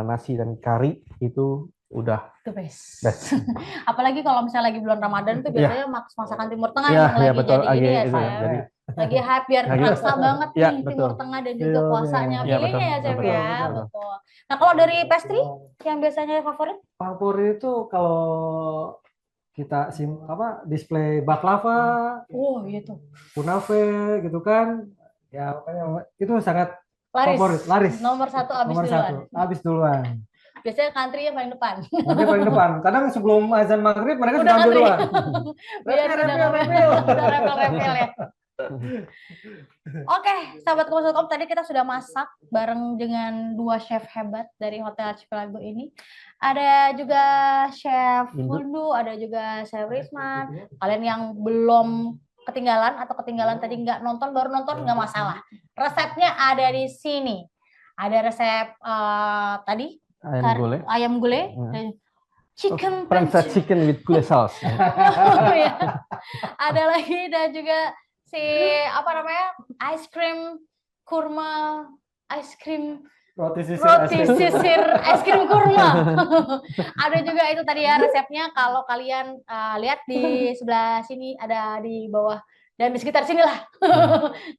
nasi dan kari itu udah The best. best. Apalagi kalau misalnya lagi bulan Ramadan tuh Iya. biasanya masakan Timur Tengah Iya, emang iya lagi betul. jadi ini ya Itu, Chef. jadi Lagi hype biar lagi- terasa banget Iya, nih betul. Timur Tengah dan juga Iya, puasanya. Iya, betul. Pilihnya ya Chef Betul, ya, betul. betul. Nah kalau dari pastry yang biasanya favorit? Favorit itu kalau kita display baklava, Oh iya tuh. kunafe gitu kan, ya makanya itu sangat Laris. favorit, laris. Nomor satu abis Nomor duluan. satu, habis duluan. Biasanya country-nya paling depan. Nanti paling depan. Kadang sebelum azan maghrib mereka Udah sudah ambil ngantri. duluan. Biar Refill, udah refill, refill. repel ya. Oke, sahabat Kompas.com, tadi kita sudah masak bareng dengan dua chef hebat dari Hotel Archipelago ini. Ada juga Chef Fundu, ada juga Chef Risman. Kalian yang belum ketinggalan atau ketinggalan tadi nggak nonton, baru nonton nggak masalah. Resepnya ada di sini. Ada resep tadi ayam gulai dan chicken Fried chicken with gulai sauce. Oh, ya. Ada lagi dan juga si apa namanya ice cream kurma, ice cream Roti sisir, sisir es krim kurma. Ada juga itu tadi ya resepnya. Kalau kalian lihat di sebelah sini ada di bawah dan di sekitar sinilah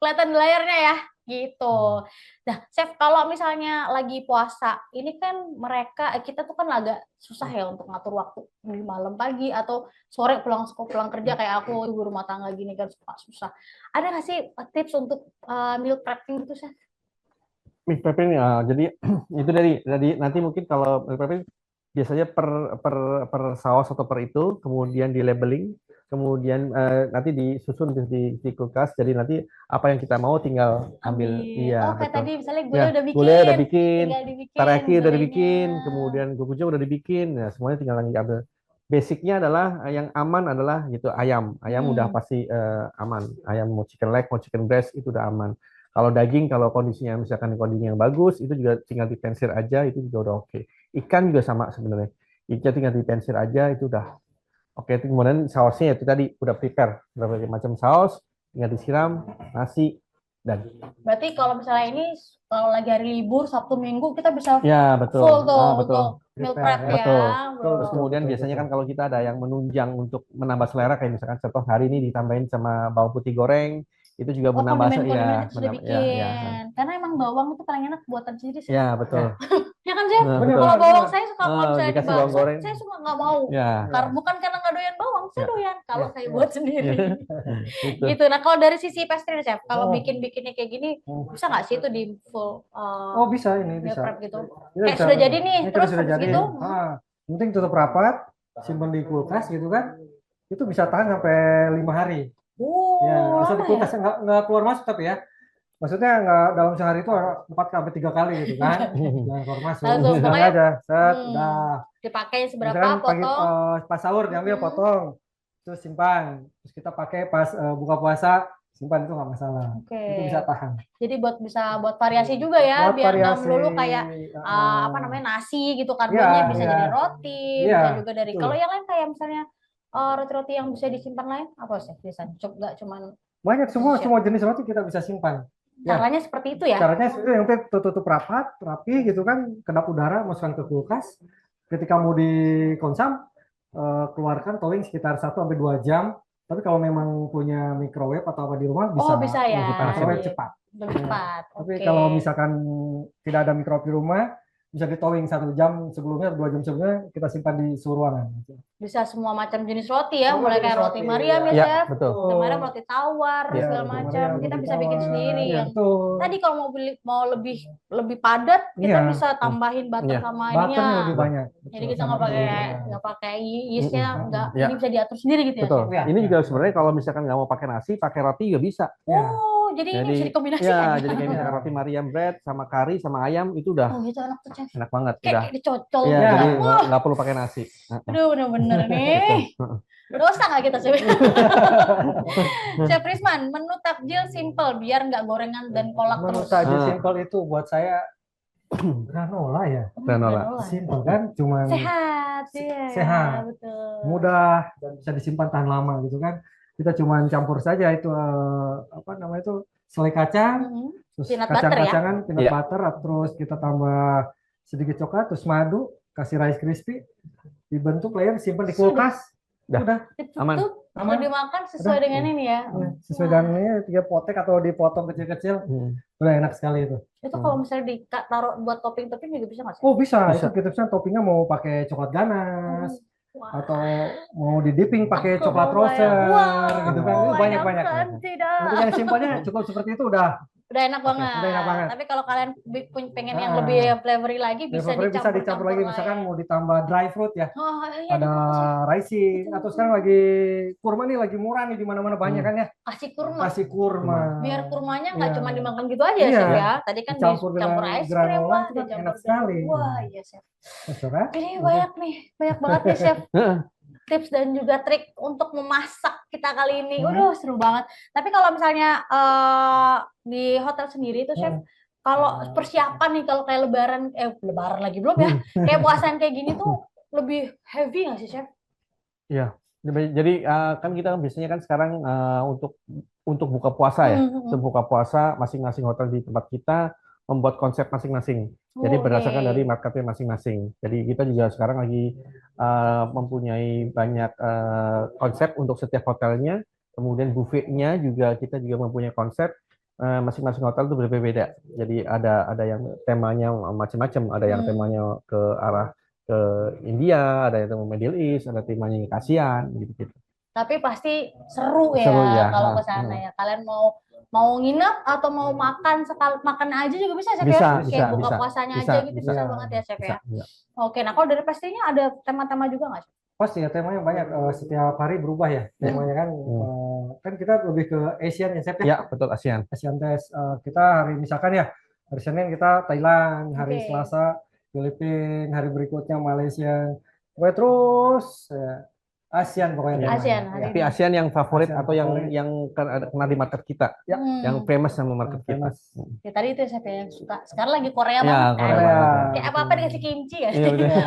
kelihatan di layarnya ya gitu. Nah, Chef, kalau misalnya lagi puasa, ini kan kita tuh kan agak susah ya untuk ngatur waktu di malam pagi atau sore pulang kerja kayak aku ibu rumah tangga gini kan suka susah. Ada nggak sih tips untuk meal prepping gitu, Chef? Meal prepping jadi itu dari nanti mungkin kalau meal prepping biasanya per saus atau per itu, kemudian di labeling, kemudian nanti disusun di kulkas. Jadi nanti apa yang kita mau tinggal ambil. Iya, oh, kayak betul. tadi misalnya Ya, gulai udah bikin, tinggal dibikin, teriyaki udah gulainya. dibikin, kemudian gochujang udah dibikin. Ya, semuanya tinggal lagi ambil. Basicnya adalah yang aman adalah gitu ayam. Ayam udah pasti aman. Ayam mau chicken leg, mau chicken breast itu udah aman. Kalau daging, kalau kondisinya misalkan kondisinya yang bagus, itu juga tinggal dipensir aja, itu juga udah oke. Ikan juga sama sebenarnya. Ikan tinggal dipensir aja, itu udah oke. Kemudian sausnya itu tadi udah prepare, berbagai macam saus, tinggal disiram, nasi, dan. Berarti kalau misalnya ini kalau lagi hari libur Sabtu Minggu kita bisa Ya betul. full tuh Betul. untuk meal prep ya. Betul. Terus kemudian biasanya kan kalau kita ada yang menunjang untuk menambah selera, kayak misalkan contoh hari ini ditambahin sama bawang putih goreng, itu juga menambah kondimen itu sudah bikin. ya. Karena emang bawang itu paling enak buatan sendiri sih. Ya betul. Ya kan Chef? Nah, Kalau bawang saya suka kalau misalnya dikasih dimasak, bawang goreng. saya suka nggak mau. Ya. Karena bukan karena nggak doyan bawang, saya doyan kalau saya buat sendiri. Gitu. Gitu. Nah kalau dari sisi pastry Chef, kalau bikinnya kayak gini bisa nggak sih itu di full? Oh bisa ini meal bisa. prep gitu. Ini Kayak bisa. sudah jadi nih, Ini terus sudah habis jadi. gitu. Penting tutup rapat, simpan di kulkas gitu kan. Itu bisa tahan sampai 5 hari. Ya, asal di kulkas nggak keluar masuk tapi ya. Maksudnya nggak dalam sehari itu 4 sampai 3 kali gitu kan. Jangan keluar masuk. Langsung Sekali pokoknya, aja, set, udah. Dipakai seberapa Misalkan pagi, potong. pas sahur diambil potong, terus simpan. Terus kita pakai pas buka puasa, simpan itu nggak masalah. Itu bisa tahan. Jadi bisa buat variasi juga ya, Buat biar nggak variasi, melulu kayak apa namanya nasi gitu karbonnya bisa jadi roti, bisa juga dari kalau yang lain kayak misalnya roti-roti yang bisa disimpan lain apa sih biasanya? Nggak cuman banyak semua jenis roti kita bisa simpan. Caranya seperti itu ya? Caranya seperti yang tutup rapat, rapi gitu kan, kedap udara, masukkan ke kulkas. Ketika mau dikonsum, keluarkan towing sekitar 1-2 jam. Tapi kalau memang punya microwave atau apa di rumah bisa ya. Microwave cepat. Lebih cepat. Tapi kalau misalkan tidak ada microwave di rumah, bisa di towing 1 jam sebelumnya, 2 jam sebelumnya kita simpan di suhu ruangan. Bisa semua macam jenis roti ya, mulai kayak roti Mariam ya, Chef. Kemarin roti tawar segala macam, kita bisa bikin sendiri. Tadi kalau mau lebih padat, kita bisa tambahin butter sama ininya. Butternya lebih banyak. Jadi kita nggak pakai yeastnya, ini bisa diatur sendiri gitu ya. Betul. Ini juga sebenarnya kalau misalkan nggak mau pakai nasi, pakai roti juga bisa. Oh jadi ini Jadi bisa dikombinasikan ya, ya? jadi kayak misalkan roti Mariam bread sama kari sama ayam itu udah Oh, itu enak tuh, Chef. enak banget, Kayak udah. dicocol Iya, gitu. jadi Wah, nggak perlu pakai nasi. aduh, bener-bener nih. Gitu. Dosa nggak kita, Chef? Chef Risman, menu takjil simple biar nggak gorengan dan kolak Menu terus. takjil Ah. simpel itu buat saya granola ya. Granola. Simpel kan, cuman Sehat, iya, sehat, betul. mudah dan bisa disimpan tahan lama gitu kan. Kita cuman campur saja itu apa namanya itu selai kacang, Mhm. terus Peanut butter ya? kacang-kacangan, peanut Iya. butter, terus kita tambah sedikit coklat, terus madu, kasih rice crispy, dibentuk layer, simpan di kulkas, Dah. udah Itu Aman. tuh Aman. kalau dimakan sesuai Udah. dengan ini ya. ya, sesuai dengan ini 3 potek atau dipotong kecil-kecil, udah enak sekali itu. Itu kalau misalnya taruh buat topping-topping juga bisa nggak sih? Oh bisa, Bisa. itu kita bisa toppingnya mau pakai coklat ganas, Wah. atau mau di dipping pakai Aku coklat mau roser, bayang. gitu kan, itu banyak-banyak. Tidak. Untuk yang simpelnya cukup seperti itu udah Udah enak Oke, banget. udah enak banget. Tapi kalau kalian pengen yang Ah. lebih flavory lagi bisa Flavor-nya bisa dicampur lagi, lah misalkan ya. mau ditambah dry fruit ya, Oh iya, ada ricin, Betul, atau betul. sekarang lagi kurma nih lagi murah nih di mana-mana banyak kan ya, kasih kurma. kasih kurma. Biar kurmanya nggak Iya. cuma dimakan gitu aja, Iya. Chef ya. Tadi kan Dicampur dicampur dengan es krim granola lah, itu kan dicampur enak sekali. Wah, iya, Chef. Betul kan? Jadi banyak banget nih, Chef. Heeh. Tips dan juga trik untuk memasak kita kali ini. Hmm. Udah seru banget. Tapi kalau misalnya di hotel sendiri itu, Chef, kalau persiapan nih kalau kayak lebaran lagi belum ya, kayak puasaan kayak gini tuh lebih heavy nggak sih, Chef? Iya. Jadi kan kita biasanya kan sekarang untuk buka puasa ya. Untuk buka puasa masing-masing hotel di tempat kita membuat konsep masing-masing. Jadi berdasarkan dari marketnya masing-masing. Jadi kita juga sekarang lagi mempunyai banyak konsep untuk setiap hotelnya. Kemudian buffetnya juga kita juga mempunyai konsep. Masing-masing hotel itu berbeda. Jadi ada yang temanya macam-macam. Ada yang temanya ke arah ke India, ada yang tema Middle East, ada temanya ke ASEAN, gitu-gitu. Tapi pasti seru ya, Seru ya. kalau ke sana ya. Kalian mau nginep atau mau makan makan aja juga bisa, Chef Bisa, ya? Kayak buka bisa, puasanya bisa, aja gitu bisa bisa. banget ya, Chef ya. Bisa. Oke, nah kalau dari pastinya ada tema-tema juga nggak, Chef? Pasti ya temanya banyak, setiap hari berubah ya temanya kan. Kan kita lebih ke Asian ya, Chef ya. Ya, betul, ASEAN. Asian Test. Kita hari misalkan ya hari Senin kita Thailand, hari Oke. Selasa Filipina, hari berikutnya Malaysia. Pokoknya terus ASEAN pokoknya temanya. ASEAN, Ya. hari Tapi ASEAN yang favorit ASEAN atau favorit. yang kena di market kita, yang famous sama market kita. Famous. Ya, tadi itu Chef ya, yang suka. Sekarang lagi Korea Ya, banget kan. Korea Korea. banget. Kayak apa-apa dikasih kimchi ya. Iya, betul.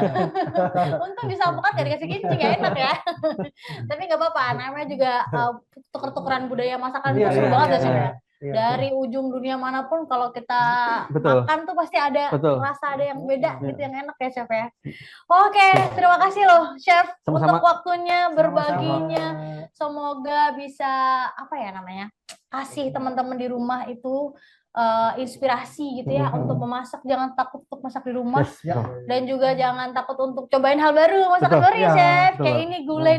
Untung bisa bukan gak dikasih kimchi, gak enak ya. Tapi nggak apa-apa, namanya juga tuker-tukeran budaya masakan itu Iya, seru iya, banget ya, iya, Chef iya. ya. Dari ujung dunia manapun kalau kita Betul. makan tuh pasti ada Betul. rasa ada yang beda gitu, yang enak ya, Chef ya. Oke, terima kasih loh Chef Sama-sama. untuk waktunya, berbaginya. Sama-sama. Semoga bisa apa ya namanya, kasih teman-teman di rumah itu inspirasi gitu ya untuk memasak. Jangan takut untuk masak di rumah. Yes, Ya. betul. Dan juga jangan takut untuk cobain hal baru, masakan Betul. baru ya, Iya, Chef. betul. Kayak ini gulai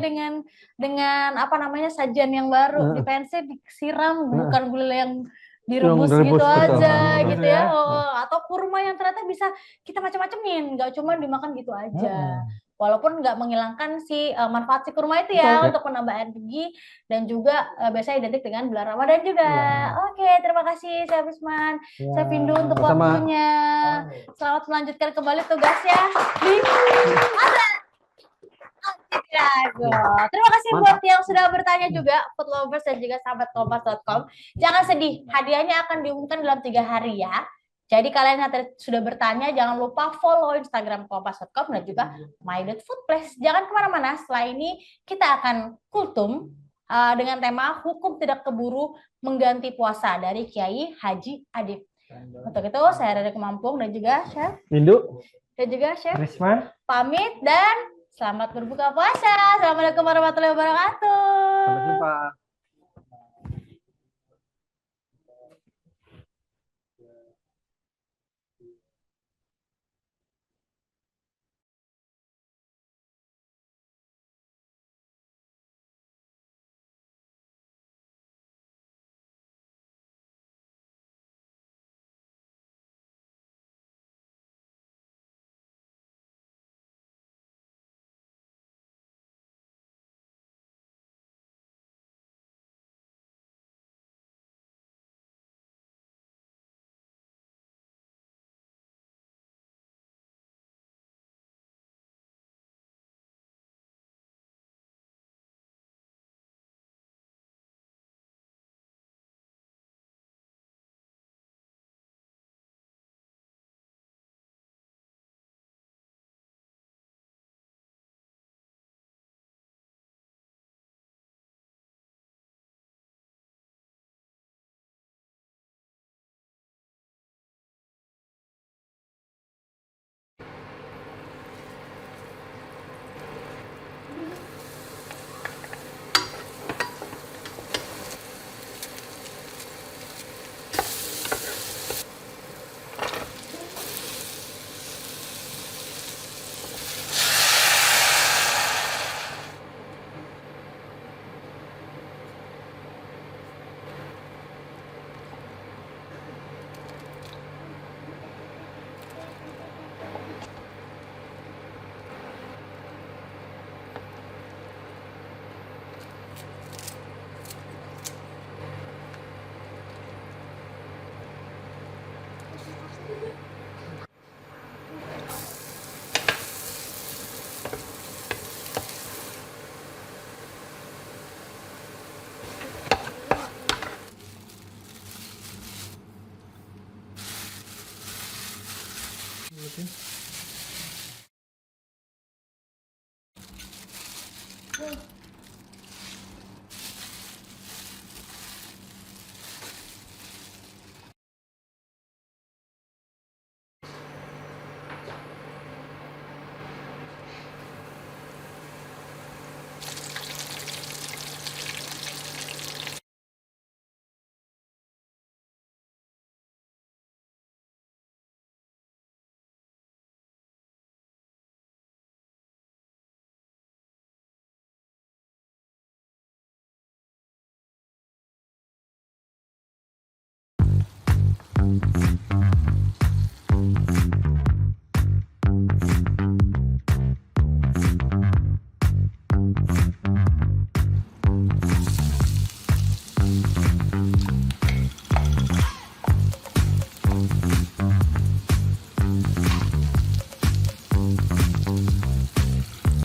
dengan apa namanya, sajian yang baru. Di pensel disiram, bukan gulai yang direbus Yang gitu direbus, betul. aja Betul. gitu ya. Atau kurma yang ternyata bisa kita macam-macamin, nggak cuma dimakan gitu aja. Walaupun nggak menghilangkan manfaat si kurma itu ya, Betul. untuk menambah energi dan juga biasanya identik dengan bulan Ramadan juga. Iya. Oke, terima kasih Chef Risman, Ya. Chef Windu untuk Sama-sama. waktunya. Selamat melanjutkan kembali tugasnya di Chicago. Terima kasih buat yang sudah bertanya juga, food lovers dan juga sahabat kompas.com. Jangan sedih, hadiahnya akan diumumkan dalam 3 hari ya. Jadi kalian yang sudah bertanya, jangan lupa follow Instagram kompas.com dan juga my.foodplace. Jangan kemana-mana, setelah ini kita akan kultum dengan tema hukum tidak keburu mengganti puasa dari Kiai Haji Adib. Untuk itu saya Rada Kemampung dan juga Chef Windu. dan juga Chef Risman. pamit dan selamat berbuka puasa. Assalamualaikum warahmatullahi wabarakatuh. Sampai jumpa.